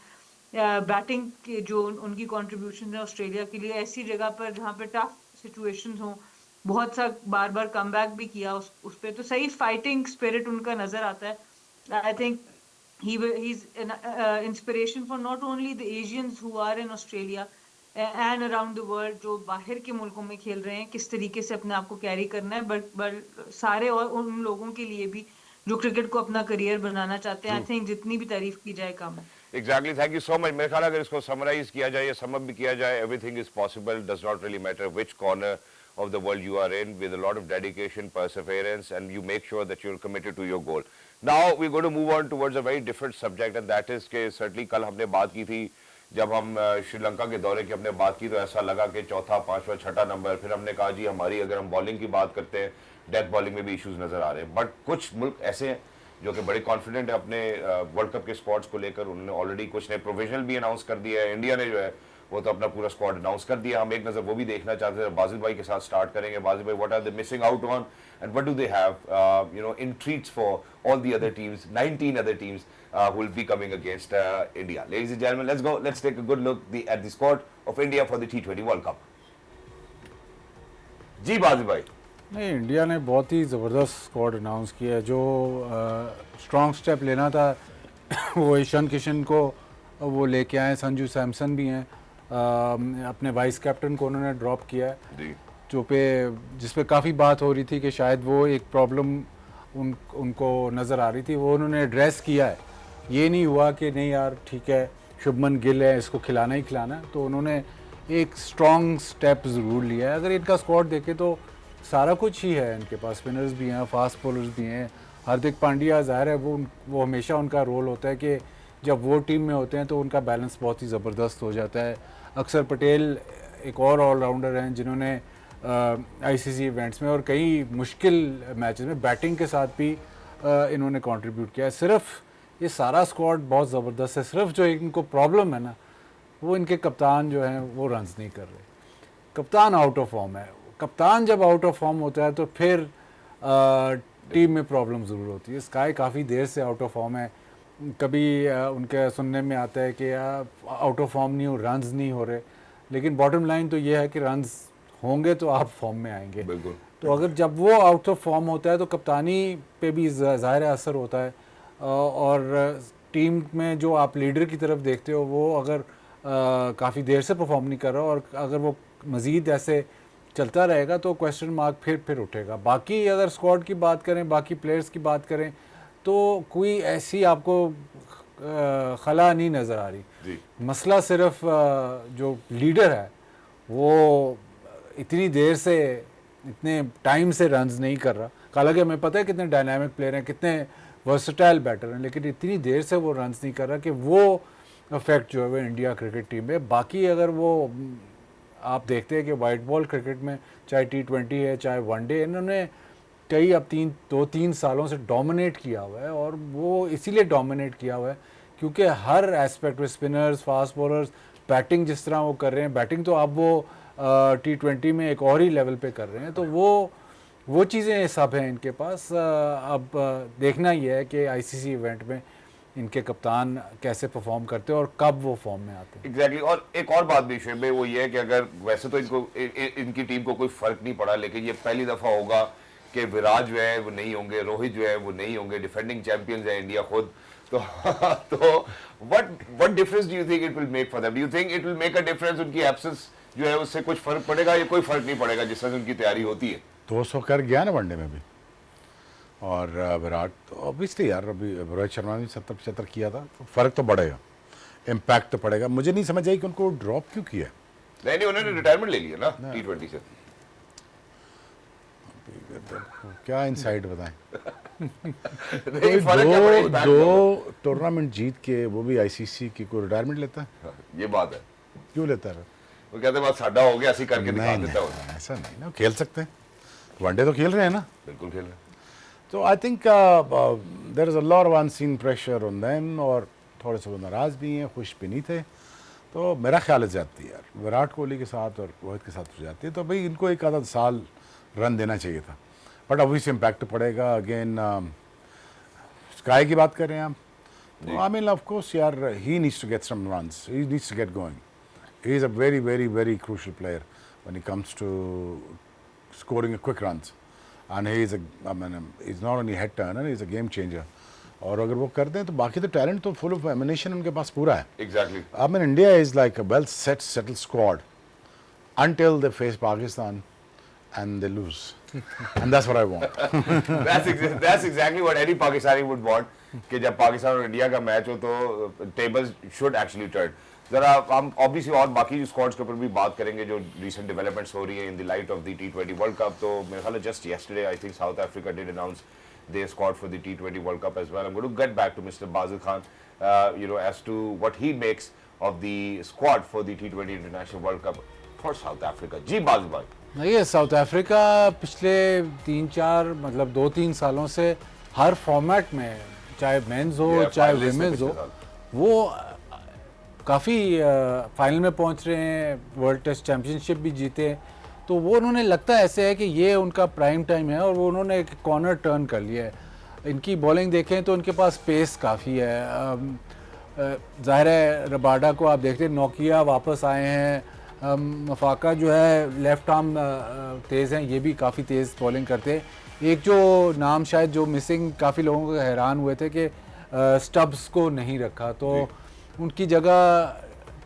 Speaker 6: बैटिंग के जो उनकी कंट्रीब्यूशन है ऑस्ट्रेलिया के लिए ऐसी जगह पर जहाँ पे टफ सिचुएशंस हो, बहुत सा बार बार कमबैक भी किया उस पे। तो सही फाइटिंग स्पिरिट उनका नजर आता है। I think he's an inspiration for not only the Asians who are in Australia and around the world, जो बाहर के मुल्कों में खेल रहे हैं, किस तरीके से अपने आप को कैरी करना है, बट सारे और उन लोगों के लिए भी जो क्रिकेट को अपना करियर बनाना चाहते हैं। आई थिंक जितनी भी तारीफ की जाए कम है।
Speaker 1: Exactly, thank you so much. मेरे ख्याल अगर इसको समराइज किया जाए या समअप भी किया जाए, everything is possible, does not really matter which corner of the world you are in, with a lot of dedication, perseverance, and you make sure that you're committed to your goal. Now we're going to move on towards a very different subject, and that is कि certainly कल हमने बात की थी, जब हम श्रीलंका के दौरे की हमने बात की तो ऐसा लगा कि चौथा, पांचवा, छठा नंबर। फिर हमने कहा जी हमारी अगर हम बॉलिंग की बात करते हैं, डेथ बॉलिंग में भी इश्यूज नजर आ रहे हैं। बट कुछ मुल्क ऐसे हैं जो कि बड़े कॉन्फिडेंट है अपने वर्ल्ड कप के स्क्वाड्स को लेकर। उन्होंने ऑलरेडी कुछ ने प्रोविजनल भी अनाउंस कर दिया है। इंडिया ने जो है वो तो अपना पूरा स्क्वाड अनाउंस कर दिया। हम एक नजर वो भी देखना चाहते हैं। बाजिल भाई के साथ स्टार्ट करेंगे। बाजिल भाई, what are they missing out on and what do they have in treats for all the other teams, 19 other teams who will be coming against India. Ladies and gentlemen, let's go. Let's take a good look at the squad of India for the T20 World Cup. जी बाजिल भाई।
Speaker 2: नहीं, इंडिया ने बहुत ही ज़बरदस्त स्क्वाड अनाउंस किया है। जो स्ट्रॉन्ग स्टेप लेना था वो ईशान किशन को वो लेके आए। संजू सैमसन भी हैं, अपने वाइस कैप्टन को उन्होंने ड्रॉप किया है, जिस पे काफ़ी बात हो रही थी कि शायद वो एक प्रॉब्लम उनको नज़र आ रही थी, वो उन्होंने एड्रेस किया है। ये नहीं हुआ कि नहीं यार ठीक है शुभमन गिल है, इसको खिलाना ही खिलाना है। तो उन्होंने एक स्ट्रॉन्ग स्टेप ज़रूर लिया है। अगर इनका स्क्वाड देखें तो सारा कुछ ही है इनके पास। स्पिनर्स भी हैं, फास्ट बॉलर्स भी हैं। हार्दिक पांड्या ज़ाहिर है वो हमेशा उनका रोल होता है कि जब वो टीम में होते हैं तो उनका बैलेंस बहुत ही ज़बरदस्त हो जाता है। अक्षर पटेल एक और ऑलराउंडर हैं जिन्होंने आईसीसी इवेंट्स में और कई मुश्किल मैचेस में बैटिंग के साथ भी इन्होंने कंट्रीब्यूट किया है। सिर्फ ये सारा स्क्वाड बहुत ज़बरदस्त है। सिर्फ जो इनको प्रॉब्लम है ना, वो इनके कप्तान जो हैं वो रन्स नहीं कर रहे। कप्तान आउट ऑफ फॉर्म है। कप्तान जब आउट ऑफ फॉर्म होता है तो फिर टीम में प्रॉब्लम ज़रूर होती है। स्काई काफ़ी देर से आउट ऑफ फॉर्म है। कभी उनके सुनने में आता है कि आउट ऑफ फॉर्म नहीं हो, रन्स नहीं हो रहे, लेकिन बॉटम लाइन तो ये है कि रन्स होंगे तो आप फॉर्म में आएंगे।
Speaker 1: बिल्कुल।
Speaker 2: तो अगर जब वो आउट ऑफ फॉर्म होता है तो कप्तानी पे भी ज़ाहिर असर होता है। और टीम में जो आप लीडर की तरफ देखते हो वो अगर काफ़ी देर से परफॉर्म नहीं कर रहा और अगर वो मज़ीद ऐसे चलता रहेगा तो क्वेश्चन मार्क फिर उठेगा। बाकी अगर स्क्वाड की बात करें, बाकी प्लेयर्स की बात करें, तो कोई ऐसी आपको खला नहीं नज़र आ रही। मसला सिर्फ जो लीडर है वो इतनी देर से, इतने टाइम से रन्स नहीं कर रहा। हालांकि हमें पता है कितने डायनामिक प्लेयर हैं, कितने वर्सटाइल बैटर हैं, लेकिन इतनी देर से वो रन्स नहीं कर रहा कि वो इफेक्ट जो है वो इंडिया क्रिकेट टीम में। बाकी अगर वो आप देखते हैं कि वाइट बॉल क्रिकेट में चाहे T20 है चाहे वनडे, इन्होंने कई अब 2-3 सालों से डोमिनेट किया हुआ है। और वो इसीलिए डोमिनेट किया हुआ है क्योंकि हर एस्पेक्ट में स्पिनर्स, फास्ट बॉलर्स, बैटिंग जिस तरह वो कर रहे हैं, बैटिंग तो अब वो T20 में एक और ही लेवल पे कर रहे हैं। तो वो चीज़ें सब हैं इनके पास। अब देखना ही है कि आईसीसी इवेंट में इनके कप्तान कैसे परफॉर्म करते हैं और कब वो फॉर्म में आते हैं।
Speaker 1: एग्जैक्टली। और एक और बात भी शुभ वो ये है कि अगर वैसे तो इनकी टीम को कोई फर्क नहीं पड़ा, लेकिन ये पहली दफा होगा कि विराट जो है वो नहीं होंगे, रोहित जो है वो नहीं होंगे, डिफेंडिंग चैंपियंस है इंडिया खुद। तो what difference do you think it will make for them? Do you think it will make a difference? उनकी एब्सेंस जो है उससे कुछ फर्क पड़ेगा या कोई फर्क नहीं पड़ेगा जिस तरह से उनकी तैयारी होती है?
Speaker 3: 200 कर गया ना वनडे में भी। और विराट तो ऑब्वियसली यार, अभी रोहित शर्मा ने 70-75 किया था, तो फ़र्क तो बढ़ेगा, इम्पैक्ट तो पड़ेगा। मुझे नहीं समझ आई कि उनको ड्रॉप क्यों किया।
Speaker 1: नहीं उन्होंने रिटायरमेंट ले लिया ना T20 से।
Speaker 3: क्या इनसाइड बताएं।
Speaker 1: नहीं, फर्क क्या पड़ेगा, impact
Speaker 3: दो
Speaker 1: होगा।
Speaker 3: टूर्नामेंट जीत के वो भी आईसीसी की, कोई रिटायरमेंट लेता है?
Speaker 1: हाँ, ये बात है।
Speaker 3: क्यों लेता है?
Speaker 1: वो कहते हैं बस साडा हो गया, ऐसी करके दिखा
Speaker 3: नहीं
Speaker 1: देता है वो।
Speaker 3: नहीं, ऐसा नहीं ना, खेल सकते हैं, वनडे तो खेल रहे हैं ना।
Speaker 1: बिल्कुल खेल रहे हैं।
Speaker 3: तो I think there is a lot of unseen pressure on them, और थोड़े से वो नाराज़ भी हैं, खुश भी नहीं थे। तो मेरा ख्याल है जाती है यार, विराट कोहली के साथ और रोहित के साथ हो जाती है, तो भाई इनको एक आधा साल रन देना चाहिए था। बट ऑब्वियसली इम्पैक्ट पड़ेगा। अगेन स्काई की बात कर रहे हैं आप, तो आई मीन ऑफ कोर्स यार, he needs to get some runs, he needs to get going. He is a very very very crucial player when it comes to scoring a quick runs, and he is he's not only head turner, he's a game changer. और अगर वो कर दें तो बाकी तो टैलेंट तो फुल ऑफ एमिनेशन उनके पास पूरा है।
Speaker 1: Exactly.
Speaker 3: I mean, India is like a well settled squad until they face Pakistan and they lose, and that's what I want.
Speaker 1: That's exactly what any Pakistani would want, कि जब पाकिस्तान और इंडिया का मैच हो तो tables should actually turn. जरा हम ऑब्वियसली और बाकी जो स्क्वाड्स के ऊपर भी बात करेंगे जो रीसेंट डेवलपमेंट्स हो रही है in the light of the T20 world cup. तो मेरे ख्याल है just yesterday I think South Africa did announce their squad for the T20 World Cup as well. I'm going to get back to Mr. Bazil Khan, as to what he makes of the squad for the T20 International World Cup for South Africa. जी बाजिल भाई,
Speaker 2: देखिए साउथ अफ्रीका पिछले 3-4 मतलब 2-3 सालों से हर फॉर्मेट में, चाहे मेंस हो
Speaker 1: Yeah,
Speaker 2: चाहे
Speaker 1: finalist में
Speaker 2: विमेंस हो,
Speaker 1: पिछले साल।
Speaker 2: वो काफ़ी फाइनल में पहुंच रहे हैं, वर्ल्ड टेस्ट चैम्पियनशिप भी जीते। तो वो उन्होंने लगता है ऐसे है कि ये उनका प्राइम टाइम है, और वो उन्होंने एक कॉर्नर टर्न कर लिया है। इनकी बॉलिंग देखें तो उनके पास पेस काफ़ी है। ज़ाहिर है रबाडा को आप देखते हैं, नोकिया वापस आए हैं, मफाका जो है लेफ़्ट आर्म तेज़ हैं, ये भी काफ़ी तेज़ बॉलिंग करते हैं। एक जो नाम शायद जो मिसिंग, काफ़ी लोगों को हैरान हुए थे कि स्टब्स को नहीं रखा, तो उनकी जगह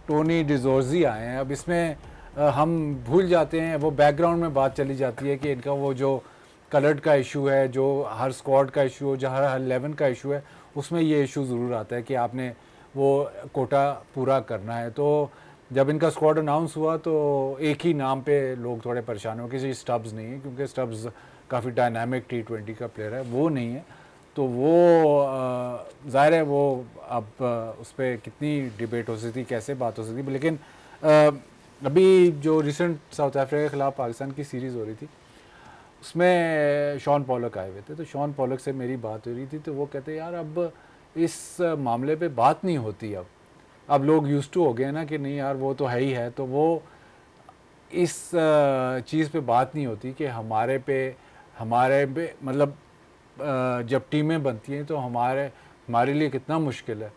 Speaker 2: टोनी डिजोर्जी आए हैं। अब इसमें हम भूल जाते हैं, वो बैकग्राउंड में बात चली जाती है कि इनका वो जो कलर्ड का इशू है, जो हर स्क्वाड का इशू हो, जो हर 11 का इशू है, उसमें ये इशू ज़रूर आता है कि आपने वो कोटा पूरा करना है। तो जब इनका स्क्वाड अनाउंस हुआ तो एक ही नाम पे लोग थोड़े परेशान हो कि स्टब्स नहीं है, क्योंकि स्टब्स काफ़ी डायनामिक T20 का प्लेयर है, वो नहीं है। तो वो ज़ाहिर है वो अब उस पर कितनी डिबेट हो सकती, कैसे बात हो सकती, लेकिन अभी जो रिसेंट साउथ अफ्रीका के ख़िलाफ़ पाकिस्तान की सीरीज़ हो रही थी, उसमें शॉन पॉलक आए हुए थे। तो शॉन पॉलक से मेरी बात हो रही थी, तो वो कहते यार अब इस मामले पे बात नहीं होती, अब लोग यूज्ड टू हो गए ना कि नहीं यार वो तो है ही है, तो वो इस चीज़ पे बात नहीं होती कि हमारे पे मतलब जब टीमें बनती हैं तो हमारे लिए कितना मुश्किल है,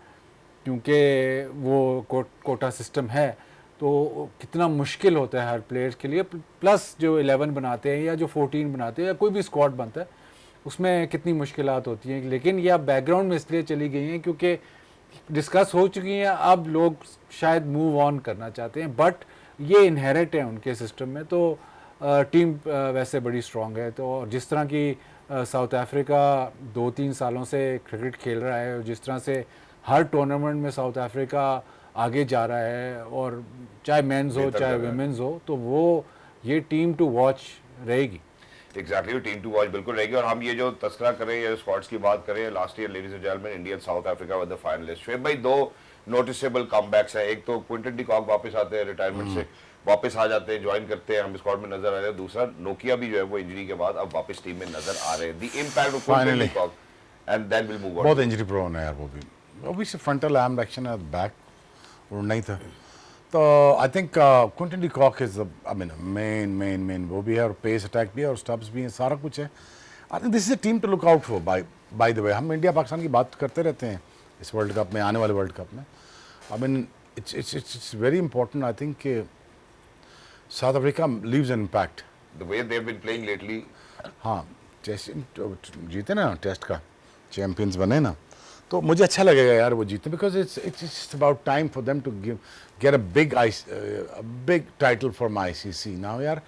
Speaker 2: क्योंकि वो कोटा सिस्टम है, तो कितना मुश्किल होता है हर प्लेयर्स के लिए। प्लस जो 11 बनाते हैं या जो 14 बनाते हैं या कोई भी स्क्वाड बनता है, उसमें कितनी मुश्किलात होती हैं। लेकिन ये अब बैकग्राउंड में इसलिए चली गई हैं क्योंकि डिस्कस हो चुकी हैं, अब लोग शायद मूव ऑन करना चाहते हैं, बट ये इनहेरिट है उनके सिस्टम में। तो टीम वैसे बड़ी स्ट्रॉन्ग है। तो जिस तरह की साउथ अफ्रीका 2-3 सालों से क्रिकेट खेल रहा है, और जिस तरह से हर टूर्नामेंट में साउथ अफ्रीका आगे जा रहा है, और चाहे मेंस हो चाहे वुमेन्स हो, तो वो ये टीम टू वॉच रहेगी।
Speaker 1: एग्जैक्टली, टीम टू वॉच बिल्कुल रहेगी। और हम ये जो तस्करा कर रहे हैं, स्क्वाड्स की बात कर रहे हैं, last year ladies and gentleman India south Africa with the finalist. Shoaib भाई, 2 नोटिसेबल कमबैक्स हैं। एक तो क्विंटन डी कॉक वापस आते हैं रिटायरमेंट से, वापस आ जाते हैं, ज्वाइन करते हैं, हम स्क्वाड में नजर आ रहे हैं। दूसरा नोकिया भी जो है वो इंजरी के बाद अब वापस टीम में नजर आ रहे हैं। The impact of Quinton de Kock, and then will move on.
Speaker 3: बहुत इंजरी प्रोन है यार वो भी, ऑब्वियसली फ्रंटल आर्म एक्शन है, बैक और नहीं था। तो I think Quinton de Kock is I mean main वो भी है, और पेस अटैक भी है, और स्टब्स भी हैं, सारा कुछ है। I think this is a team to look out for. By the way, हम इंडिया पाकिस्तान की बात करते रहते हैं इस वर्ल्ड कप में, आने वाले वर्ल्ड कप में। I mean it's very important. I think South Africa leaves an impact
Speaker 1: the way they have been playing lately.
Speaker 3: हाँ, टेस्ट जीते ना, टेस्ट का चैंपियंस बने ना, तो मुझे अच्छा लगेगा यार वो जीते, because it's about time for them to get a big title from ICC now यार।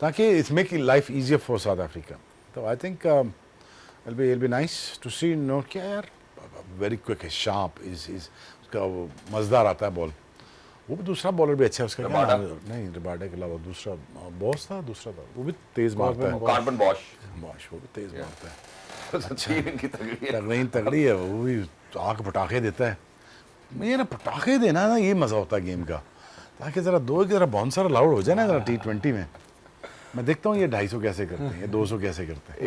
Speaker 3: ताकि it's make life easier for South Africa. तो I think it'll be nice to see. No क्या यार, वेरी क्विक है, शार्प, इज उसका वो मज़ेदार आता है बॉल. वो भी दूसरा बॉलर भी अच्छा है उसका, क्या
Speaker 1: रबाडा?
Speaker 3: नाम है? नहीं, रबाडा के अलावा दूसरा बॉस था, दूसरा था, वो भी तेज मारता है.
Speaker 1: कार्बन बॉश
Speaker 3: बॉश वो भी तेज मारता है.
Speaker 1: तीन इनकी तगड़ी है.
Speaker 3: तगड़ी है वो भी, तो आग पटाखे देता है. ये ना पटाखे देना ना, ये मज़ा होता है गेम का, ताकि ज़रा दो जरा बाउंसर अलाउड हो जाए ना ज़रा T20 में. मैं देखता हूँ ये 250 कैसे करते हैं, ये 200 कैसे करते हैं.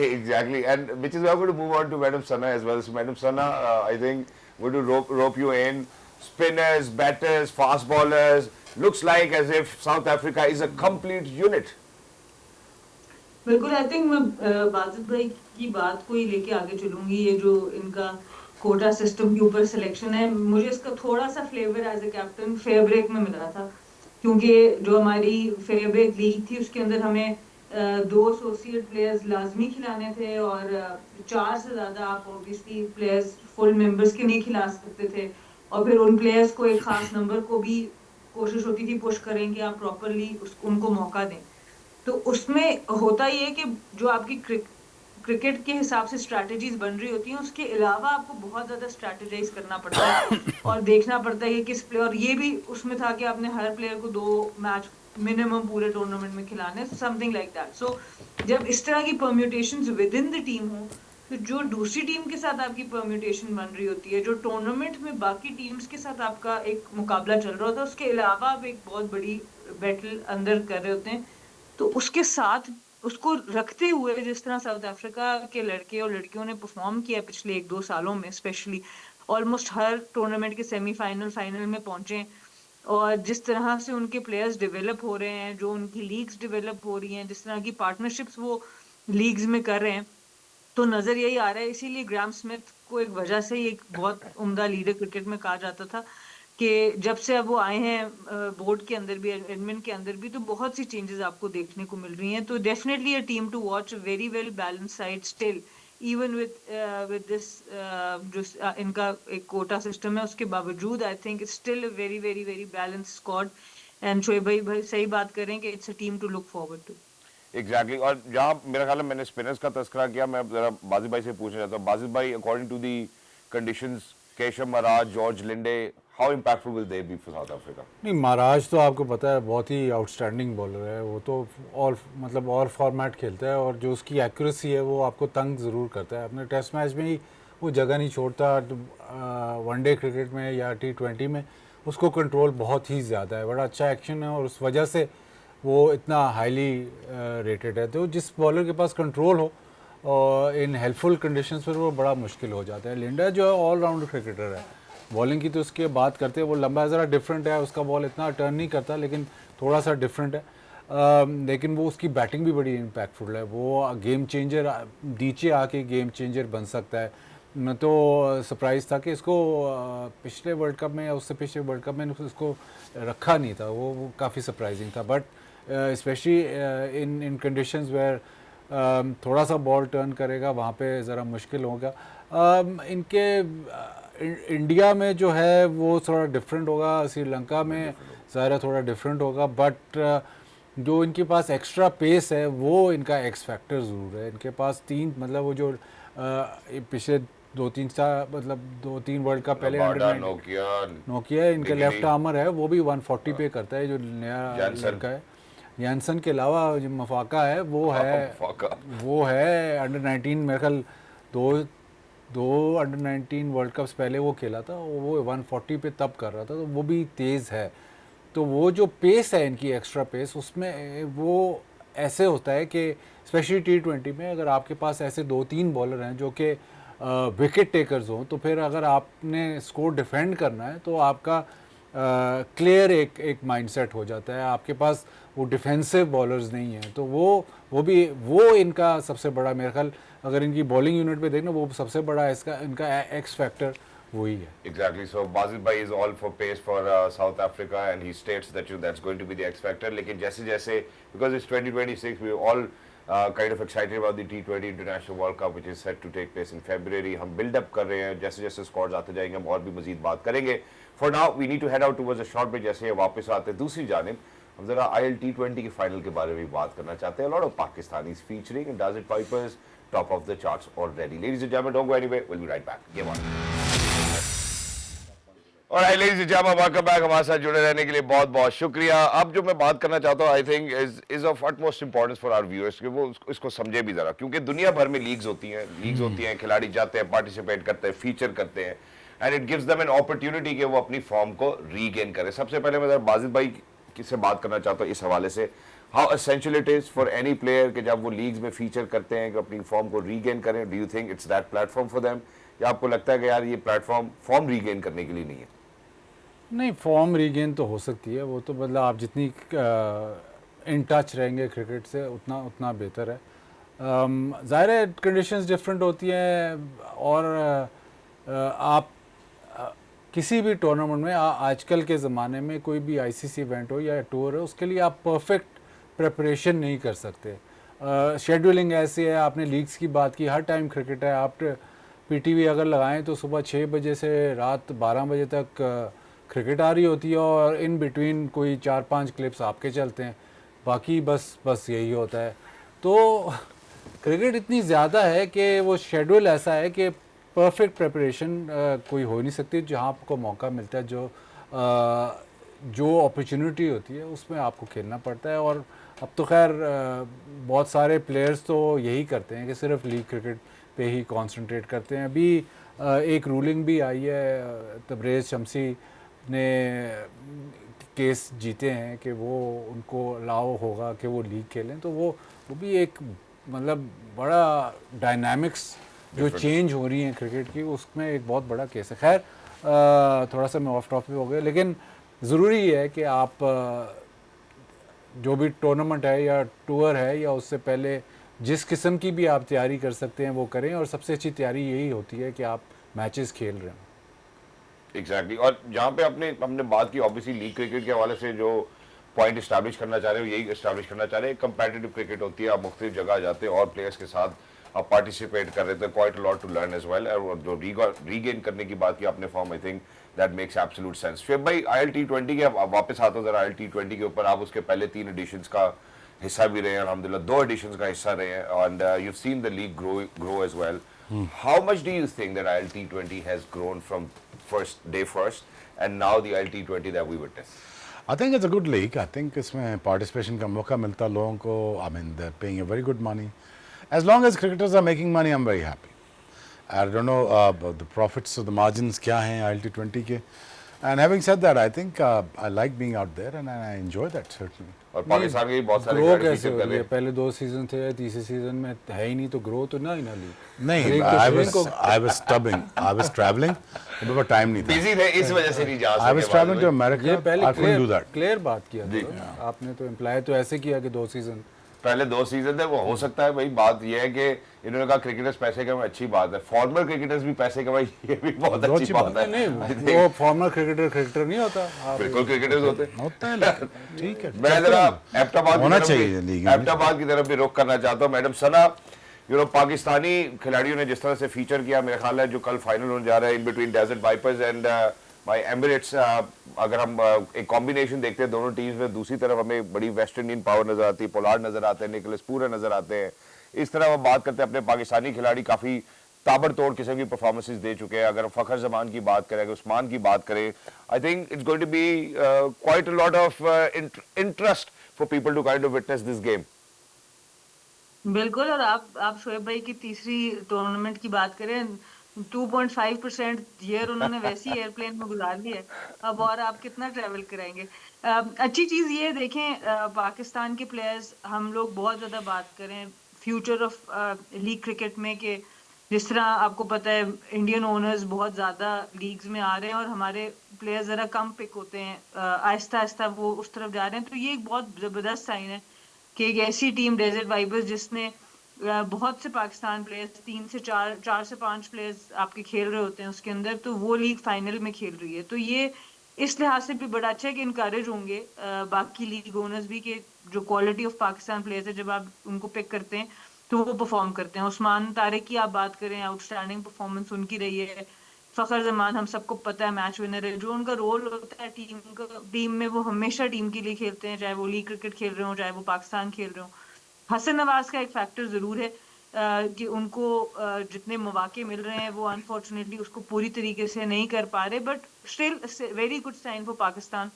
Speaker 1: Exactly, and which is why I'm going to move on to Madam Sana as well. So Madam Sana, I think we're going to rope you in. Spinners, batters, fast bowlers. Looks like as if South Africa is a complete unit.
Speaker 6: बिल्कुल. आई थिंक मैं बाजिद भाई की बात को ही लेके आगे चलूंगी. ये जो इनका कोटा सिस्टम के ऊपर सिलेक्शन है, मुझे इसका थोड़ा सा flavour as a captain fair break में मिला था, क्योंकि जो हमारी फेयर ब्रेक लीग थी उसके अंदर हमें 2 एसोसिएट प्लेयर्स लाजमी खिलाने थे और 4 से ज़्यादा आप ऑब्वियसली प्लेयर्स फुल मेंबर्स के नहीं खिला सकते थे. और फिर उन प्लेयर्स को एक खास नंबर को भी कोशिश होती थी पुश करें कि आप प्रॉपरली उनको मौका दें. तो उसमें होता ये है कि जो आपकी क्रिकेट के हिसाब से स्ट्रैटेजीज बन रही होती हैं, उसके अलावा आपको बहुत ज़्यादा स्ट्रैटेजाइज करना पड़ता है और देखना पड़ता है कि किस प्लेयर, और ये भी उसमें था कि आपने हर प्लेयर को 2 मैच मिनिमम पूरे टूर्नामेंट में खिलाने, समथिंग लाइक दैट. सो जब इस तरह की permutations with in the team हो, तो जो दूसरी टीम के साथ आपकी परम्यूटेशन बन रही होती है, जो टूर्नामेंट में बाकी टीम्स के साथ आपका एक मुकाबला चल रहा होता है, उसके अलावा आप एक बहुत बड़ी बैटल अंदर कर रहे होते हैं. तो उसके साथ उसको रखते हुए जिस तरह साउथ अफ्रीका के लड़के और लड़कियों ने परफॉर्म किया पिछले 1-2 सालों में, स्पेशली ऑलमोस्ट हर टूर्नामेंट के सेमीफाइनल फाइनल में पहुंचे, और जिस तरह से उनके प्लेयर्स डेवलप हो रहे हैं, जो उनकी लीग्स डेवलप हो रही हैं, जिस तरह की पार्टनरशिप्स वो लीग्स में कर रहे हैं, तो नज़र यही आ रहा है. इसीलिए ग्राहम स्मिथ को एक वजह से ही एक बहुत उम्दा लीडर क्रिकेट में कहा जाता था कि जब से अब वो आए हैं बोर्ड के अंदर भी, एडमिन के अंदर भी, तो बहुत सी चेंजेस आपको देखने को मिल रही हैं. तो definitely a team to watch, very well balance side still, even with this जो इनका एक कोटा सिस्टम है, उसके बावजूद I think it's still a very very very balance squad. And Shoaib भाई सही बात करें कि it's a team to look forward to.
Speaker 1: Exactly. और जहाँ मेरा ख्याल है मैंने स्पिनर्स का तस्करा किया, मैं जरा बाजिद भाई से पूछना चाहता हूँ. बाजिद भाई, according to the conditions, Keshav Maharaj, George Linde, how impactful will they be for South Africa?
Speaker 2: नहीं, महाराज तो आपको पता है बहुत ही आउटस्टैंडिंग बॉलर है. वो तो ऑल फॉर्मेट खेलता है, और जो उसकी एक्यूरेसी है वो आपको तंग ज़रूर करता है. अपने टेस्ट मैच में ही वो जगह नहीं छोड़ता, वनडे क्रिकेट में या T20 में उसको कंट्रोल बहुत ही ज़्यादा है. बड़ा अच्छा एक्शन है और उस वजह से वो इतना हाईली रेटेड है. तो जिस बॉलर के पास कंट्रोल हो और इन हेल्पफुल कंडीशंस पर, वो बड़ा मुश्किल हो जाता है. लिंडा जो है ऑल राउंड क्रिकेटर है. बॉलिंग की तो उसकी बात करते हैं, वो लंबा ज़रा डिफरेंट है, उसका बॉल इतना टर्न नहीं करता लेकिन थोड़ा सा डिफरेंट है. लेकिन वो उसकी बैटिंग भी बड़ी इम्पैक्टफुल है. वो गेम चेंजर, नीचे आके गेम चेंजर बन सकता है. मैं तो सरप्राइज़ था कि इसको पिछले वर्ल्ड कप में या उससे पिछले वर्ल्ड कप में उसको रखा नहीं था. वो काफ़ी सरप्राइजिंग था. But specially in conditions where थोड़ा सा बॉल टर्न करेगा, वहाँ पे ज़रा मुश्किल होगा. इनके इंडिया में जो है वो थोड़ा डिफरेंट होगा, श्रीलंका में ज़ाहिर थोड़ा डिफरेंट होगा. बट जो इनके पास एक्स्ट्रा पेस है वो इनका एक्स फैक्टर ज़रूर है. इनके पास 3 मतलब वो जो पिछले 2-3 साल, मतलब 2-3 वर्ल्ड कप पहले नोकिया इनका लेफ्ट आर्मर है, वो भी 140 पे करता है, जो नया लड़का है. यानसन के अलावा जो मफाका है वो है अंडर 19, मेरे ख्याल दो अंडर 19 वर्ल्ड कप्स पहले वो खेला था. वो 140 पे तब कर रहा था, तो वो भी तेज़ है. तो वो जो पेस है इनकी, एक्स्ट्रा पेस, उसमें वो ऐसे होता है कि स्पेशली T20 में अगर आपके पास ऐसे 2-3 बॉलर हैं जो कि विकेट टेकर्स हों, तो फिर अगर आपने स्कोर डिफेंड करना है तो आपका क्लियर एक माइंडसेट हो जाता है. आपके पास वो डिफेंसिव बॉलर्स नहीं हैं. तो वो इनका सबसे बड़ा, मेरे ख्याल अगर इनकी बॉलिंग यूनिट पे देखना, वो सबसे बड़ा इनका एक्स फैक्टर वही है.
Speaker 1: Exactly. So Basil Bhai is all for pace for South Africa, and he states that that's going to be the X factor. लेकिन जैसे because it's 2026, we're all kind of excited about the T20 International World Cup, which is set to take place in February. हम build up कर रहे हैं, जैसे स्क्वाड्स आते जाएंगे हम और भी मजीद बात करेंगे. For now, we need to head out towards a short break. जैसे वापस आते हैं दूसरी जानिब हम जरा IL T20 के फाइनल के बारे में बात करना चाहते हैं. A lot of Pakistanis featuring Desert Vipers, top of the charts already. Ladies and gentlemen, don't go anywhere. We'll be right back. Game on. और ladies and gentlemen, welcome back. हमारे साथ जुड़े रहने के लिए बहुत बहुत शुक्रिया. अब जो मैं बात करना चाहता हूँ, I think is of utmost importance for our viewers कि वो इसको समझे भी जरा, क्योंकि दुनिया भर में लीग्स होती हैं, खिलाड़ी जाते हैं, पार्टिसिपेट करते हैं, फीचर करते हैं, and it gives them an opportunity कि वो अपनी फॉर्म को रीगेन करें. सबसे पहले मैं जरा बाजिद भाई से बात करना चाहता हूँ इस हवाले से, how essential it is for any player कि जब वो लीग्स में फीचर करते हैं कि अपनी फॉर्म को रीगेन करें. Do you think it's that platform for them, या आपको लगता है कि यार ये प्लेटफॉर्म फॉर्म रीगेन करने के लिए नहीं है?
Speaker 2: नहीं, फॉर्म रीगेन तो हो सकती है, वो तो मतलब आप जितनी इन टच रहेंगे क्रिकेट से उतना उतना बेहतर है. ज़ाहिर है कंडीशंस डिफरेंट होती हैं, और आप किसी भी टूर्नामेंट में आजकल के ज़माने में कोई भी ICC इवेंट हो या टूर है, उसके लिए आप परफेक्ट प्रिपरेशन नहीं कर सकते. शेड्यूलिंग ऐसी है, आपने लीग्स की बात की, हर टाइम क्रिकेट है. आप PTV अगर लगाएं तो सुबह 6 बजे से रात 12 बजे तक क्रिकेट आ रही होती है, और इन बिटवीन कोई 4-5 क्लिप्स आपके चलते हैं, बाकी बस यही होता है. तो क्रिकेट इतनी ज़्यादा है कि वो शेड्यूल ऐसा है कि परफेक्ट प्रिपरेशन कोई हो नहीं सकती. जहाँ आपको मौका मिलता है, जो अपॉर्चुनिटी होती है उसमें आपको खेलना पड़ता है. और अब तो खैर बहुत सारे प्लेयर्स तो यही करते हैं कि सिर्फ लीग क्रिकेट पे ही कंसंट्रेट करते हैं. अभी एक रूलिंग भी आई है, तबरेज़ शमसी ने केस जीते हैं कि वो उनको अलाउ होगा कि वो लीग खेलें. तो वो भी एक मतलब बड़ा डायनामिक्स जो चेंज हो रही हैं क्रिकेट की, उसमें एक बहुत बड़ा केस है. खैर थोड़ा सा मैं ऑफ टॉपिक हो गया, लेकिन ज़रूरी है कि आप जो भी टूर्नामेंट है या टूर है या उससे पहले जिस किस्म की भी आप तैयारी कर सकते हैं वो करें. और सबसे अच्छी तैयारी यही होती है कि आप मैचेस खेल रहे हैं.
Speaker 1: एग्जैक्टली. और जहाँ पे हमने बात की ऑब्वियसली लीग क्रिकेट के हवाले से, जो पॉइंट इस्टेब्लिश करना चाह रहे हो यही इस्टेब्लिश करना चाह रहे हैं. कंपेटिटिव क्रिकेट होती है, आप मुख्तलिफ जगह जाते हैं और प्लेयर्स के साथ आप पार्टिसिपेट कर रहे थे, quite a lot to learn as well. और जो रीगेन करने की बात की आपने form, I think that makes absolute sense. फिर भाई IL T20 के आप वापस आते हो जरा IL T20 के ऊपर. आप उसके पहले 3 एडिशंस का हिस्सा भी रहे हैं, अल्हम्दुलिल्लाह 2 एडिशंस का हिस्सा रहे हैं, and you seen the league grow as well. How much do you think that IL T20 has grown from day first and now the IL T20 that we witness?
Speaker 3: I think it's a good league. I think इसमें participation का मौका मिलता है लोगों को. I mean, they're paying a very good money. As long as cricketers are making money, I'm very happy. I don't know the profits or the margins क्या हैं IL T20 के. And having said that, I think I like being out there and I enjoy that certainly.
Speaker 1: और पाकिस्तान के भी बहुत सारे
Speaker 2: ग्रो
Speaker 1: खिलाड़ी
Speaker 2: कैसे
Speaker 1: feature
Speaker 2: हो
Speaker 1: कर
Speaker 2: रही
Speaker 1: रहे
Speaker 2: है?
Speaker 1: हैं.
Speaker 2: पहले 2 सीजन थे, तीसरे सीजन में है ही नहीं, तो ग्रो तो ना ही ना ली.
Speaker 3: नहीं, I was stubbing. I was traveling. मेरे पास टाइम नहीं था.
Speaker 1: बिजी थे, इस वजह से नहीं जा
Speaker 3: I was
Speaker 1: सके.
Speaker 3: traveling to
Speaker 2: ये
Speaker 3: America.
Speaker 2: पहले
Speaker 3: I couldn't do that.
Speaker 2: Clear बात किया था. आपने तो इम्प्लाई तो ऐसे किया कि 2 सीजन.
Speaker 1: पहले 2 सीजन थे, वो हो सकता है भाई. बात यह है कि इन्होंने कहा क्रिकेटर्स पैसे कमाए, अच्छी बात है. फॉर्मर क्रिकेटर्स भी पैसे कमाए, ये भी बहुत अच्छी बात है.
Speaker 2: नहीं, वो फॉर्मर क्रिकेटर नहीं होता.
Speaker 1: बिल्कुल क्रिकेटर्स होते हैं.
Speaker 3: होता है, ठीक है.
Speaker 1: मैं जरा एबटाबाद
Speaker 3: होना चाहिए लीग में.
Speaker 1: एबटाबाद की तरफ भी रुख करना चाहता हूँ. मैडम सना, पाकिस्तानी खिलाड़ियों ने जिस तरह से फीचर किया, मेरा ख्याल है जो कल फाइनल होने जा रहा है in between Desert Vipers and by Emirates, अगर हम एक कॉम्बिनेशन देखते हैं दोनों टीम्स में, दूसरी तरफ हमें बड़ी वेस्ट इंडियन पावर नजर आती है, पोलार्ड नजर आते हैं, निकोलस पूरा नजर आते हैं. इस तरह हम बात करते हैं, अपने पाकिस्तानी खिलाड़ी काफी ताबड़तोड़ किस्म की परफॉर्मेंसेस दे चुके हैं. अगर फखर जमान की बात करें, अगर उस्मान की बात करें, I think it's going to be quite a lot of interest for people to kind of witness this game.
Speaker 6: बिल्कुल. और आप शोएब भाई की तीसरी टूर्नामेंट की बात करें, 2.5% ईयर उन्होंने वैसी एयरप्लेन में गुजार ली है. अब और आप कितना ट्रैवल कराएंगे. अच्छी चीज ये देखें, पाकिस्तान के प्लेयर्स, हम लोग बहुत ज्यादा बात करें फ्यूचर ऑफ लीग क्रिकेट में, कि जिस तरह आपको पता है इंडियन ओनर्स बहुत ज्यादा लीग्स में आ रहे हैं और हमारे प्लेयर्स जरा कम पिक होते हैं, आहिस्ता आहिस्ता वो उस तरफ जा रहे हैं. तो ये एक बहुत जबरदस्त साइन है कि एक ऐसी टीम डेजर्ट वाइपर्स जिसने बहुत से पाकिस्तान प्लेयर्स, 4 से 5 प्लेयर्स आपके खेल रहे होते हैं उसके अंदर, तो वो लीग फाइनल में खेल रही है. तो ये इस लिहाज से भी बड़ा अच्छा है कि इनकरेज होंगे बाकी लीग ओनर्स भी, कि जो क्वालिटी ऑफ पाकिस्तान प्लेयर्स है जब आप उनको पिक करते हैं तो वो परफॉर्म करते हैं. उस्मान तारिक की आप बात करें, आउटस्टैंडिंग परफॉर्मेंस उनकी रही है. फखर जमान हम सबको पता है मैच विनर है, जो उनका रोल होता है टीम में वो हमेशा टीम के लिए खेलते हैं, चाहे वो लीग क्रिकेट खेल रहे हो चाहे वो पाकिस्तान खेल रहे हो। हसन नवाज का एक फैक्टर जरूर है कि उनको जितने मौके मिल रहे हैं वो अनफॉर्चुनेटली उसको पूरी तरीके से नहीं कर पा रहे, but still very good sign for Pakistan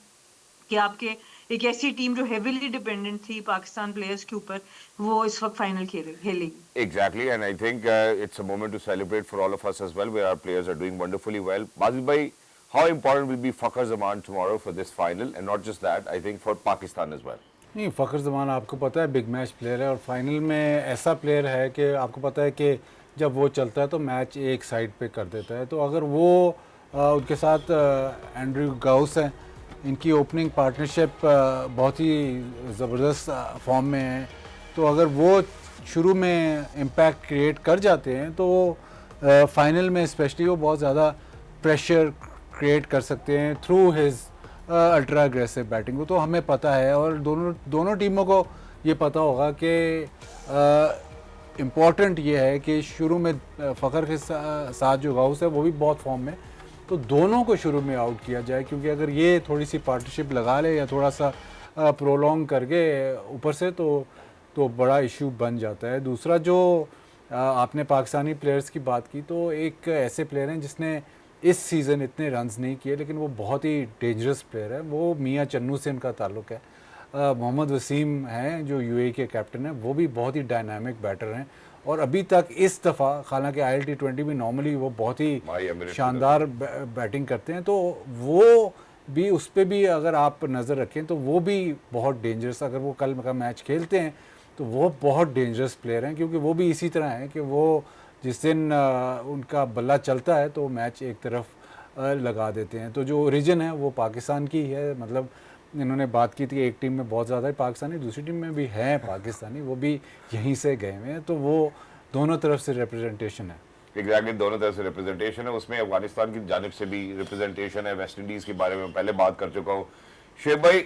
Speaker 6: कि आपके एक ऐसी टीम जो हेवीली डिपेंडेंट थी पाकिस्तान प्लेयर्स के ऊपर, वो इस वक्त फाइनल खेलेगी।
Speaker 1: Exactly, and I think it's a moment to celebrate for all of us as well, where our players are doing wonderfully well. Bazil bhai, how important will be Fakhar Zaman tomorrow for this final, and not just that, I think for Pakistan as well.
Speaker 2: नहीं, फ़खर ज़मान आपको पता है बिग मैच प्लेयर है और फाइनल में ऐसा प्लेयर है कि आपको पता है कि जब वो चलता है तो मैच एक साइड पे कर देता है। तो अगर वो उनके साथ एंड्रयू गाउस हैं, इनकी ओपनिंग पार्टनरशिप बहुत ही ज़बरदस्त फॉर्म में है, तो अगर वो शुरू में इम्पैक्ट क्रिएट कर जाते हैं तो फाइनल में स्पेशली वो बहुत ज़्यादा प्रेशर क्रिएट कर सकते हैं through his ultra aggressive batting को। तो हमें पता है और दोनों टीमों को ये पता होगा कि इम्पॉर्टेंट ये है कि शुरू में फ़खर के साथ जो गाउस है वो भी बहुत फॉर्म में, तो दोनों को शुरू में आउट किया जाए, क्योंकि अगर ये थोड़ी सी पार्टनरशिप लगा ले या थोड़ा सा प्रोलॉन्ग करके ऊपर से तो बड़ा इशू बन जाता है। दूसरा जो आपने पाकिस्तानी प्लेयर्स की बात की, तो एक ऐसे प्लेयर हैं जिसने इस सीज़न इतने रन्स नहीं किए लेकिन वो बहुत ही डेंजरस प्लेयर है, वो मियां चन्नू से इनका ताल्लुक़ है। मोहम्मद वसीम हैं जो यूएई के कैप्टन हैं, वो भी बहुत ही डायनामिक बैटर हैं और अभी तक इस दफ़ा हालांकि ILT20 में नॉर्मली वो बहुत ही शानदार बैटिंग करते हैं, तो वो भी उस पर भी अगर आप नज़र रखें तो वो भी बहुत डेंजरस, अगर वो कल का मैच खेलते हैं तो वो बहुत डेंजरस प्लेयर हैं, क्योंकि वो भी इसी तरह हैं कि वो जिस दिन उनका बल्ला चलता है तो मैच एक तरफ लगा देते हैं। तो जो ओरिजिन है वो पाकिस्तान की है, मतलब इन्होंने बात की थी एक टीम में बहुत ज़्यादा पाकिस्तानी, दूसरी टीम में भी हैं पाकिस्तानी, वो भी यहीं से गए हुए हैं, तो वो दोनों तरफ से रिप्रेजेंटेशन है।
Speaker 1: एग्जैक्टली, दोनों तरफ से रिप्रेजेंटेशन है, उसमें अफगानिस्तान की जानिब से भी रिप्रेजेंटेशन है। वेस्ट इंडीज़ के बारे में पहले बात कर चुका हूँ। शेख भाई,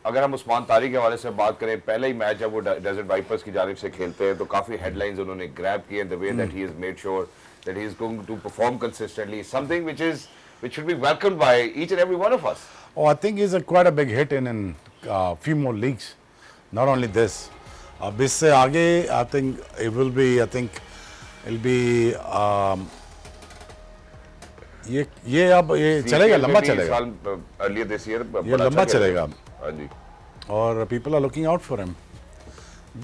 Speaker 1: अगर हम उस्मान तारिक के हवाले से बात करें, पहले ही मैच जब वो डेजर्ट वाइपर्स की जानिब से खेलते हैं तो काफ़ी हेडलाइंस उन्होंने ग्रैब की, the way that he has made sure that he is going to perform consistently, something which should be welcomed by each and every one of us.
Speaker 3: Oh, I think he's quite a big hit in few more leagues, not only this. अब इससे आगे I think it'll be ये अब ये चलेगा, लंबा चलेगा,
Speaker 1: earlier this year
Speaker 3: ये लंबा चलेगा।
Speaker 1: हाँ जी,
Speaker 3: और people are looking out for him.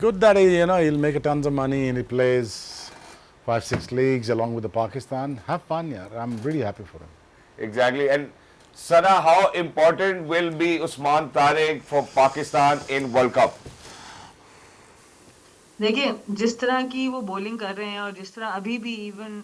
Speaker 3: Good that he'll make tons of money and he plays 5-6 leagues along with the Pakistan. Have fun, yeah. I'm really happy for him.
Speaker 1: exactly. And Sana, how important will be Usman Tariq for Pakistan in World Cup?
Speaker 6: देखिए, जिस तरह की वो बॉलिंग कर रहे हैं और जिस तरह अभी भी इवन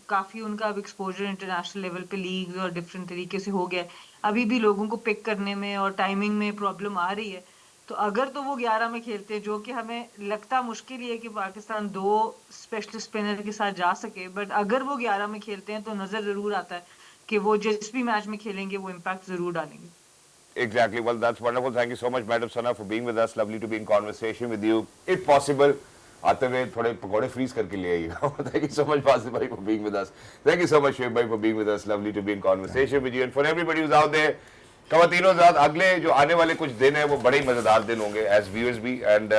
Speaker 6: काफी उनका अब एक्सपोजर इंटरनेशनल लेवल पे लीग और डिफरेंट तरीके से हो गया है, अभी भी लोगों को पिक करने में और टाइमिंग में प्रॉब्लम आ रही है। तो अगर तो वो 11 में खेलते हैं, जो कि हमें लगता मुश्किल ही है कि पाकिस्तान 2 स्पेशलिस्ट स्पिनर के साथ जा सके, बट अगर वो 11 में खेलते हैं तो नजर जरूर आता है कि वो जिस भी मैच में खेलेंगे वो इम्पैक्ट जरूर डालेंगे।
Speaker 1: Exactly. Well, that's wonderful. Thank you so much, Madam Sana, for being with us. Lovely to be in conversation with you. If possible, आते हुए थोड़े पकौड़े फ्रीज करके ले आइएगा। Thank you so much, Basil bhai, for being with us. Thank you so much, Sheikh bhai, for being with us. Lovely to be in conversation with you. And for everybody who's out there, ख़वातीनो ज़ात, अगले जो आने वाले कुछ दिन है वो बड़े ही मज़ेदार दिन होंगे as viewers भी and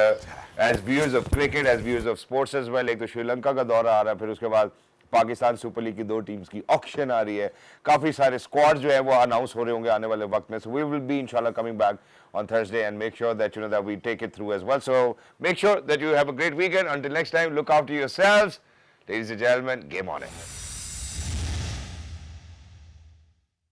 Speaker 1: as viewers of cricket, as viewers of sports as well. एक तो श्रीलंका का दौरा आ रहा है, फिर उसके बाद पाकिस्तान सुपर लीग की 2 टीम्स की ऑक्शन आ रही है, काफ़ी सारे स्क्वाड जो है वो अनाउंस हो रहे होंगे आने वाले वक्त में. So we will be inshallah coming back on Thursday and make sure that that we take it through as well. So make sure that you have a great weekend. Until next time, look after yourselves. Ladies and gentlemen, game on it.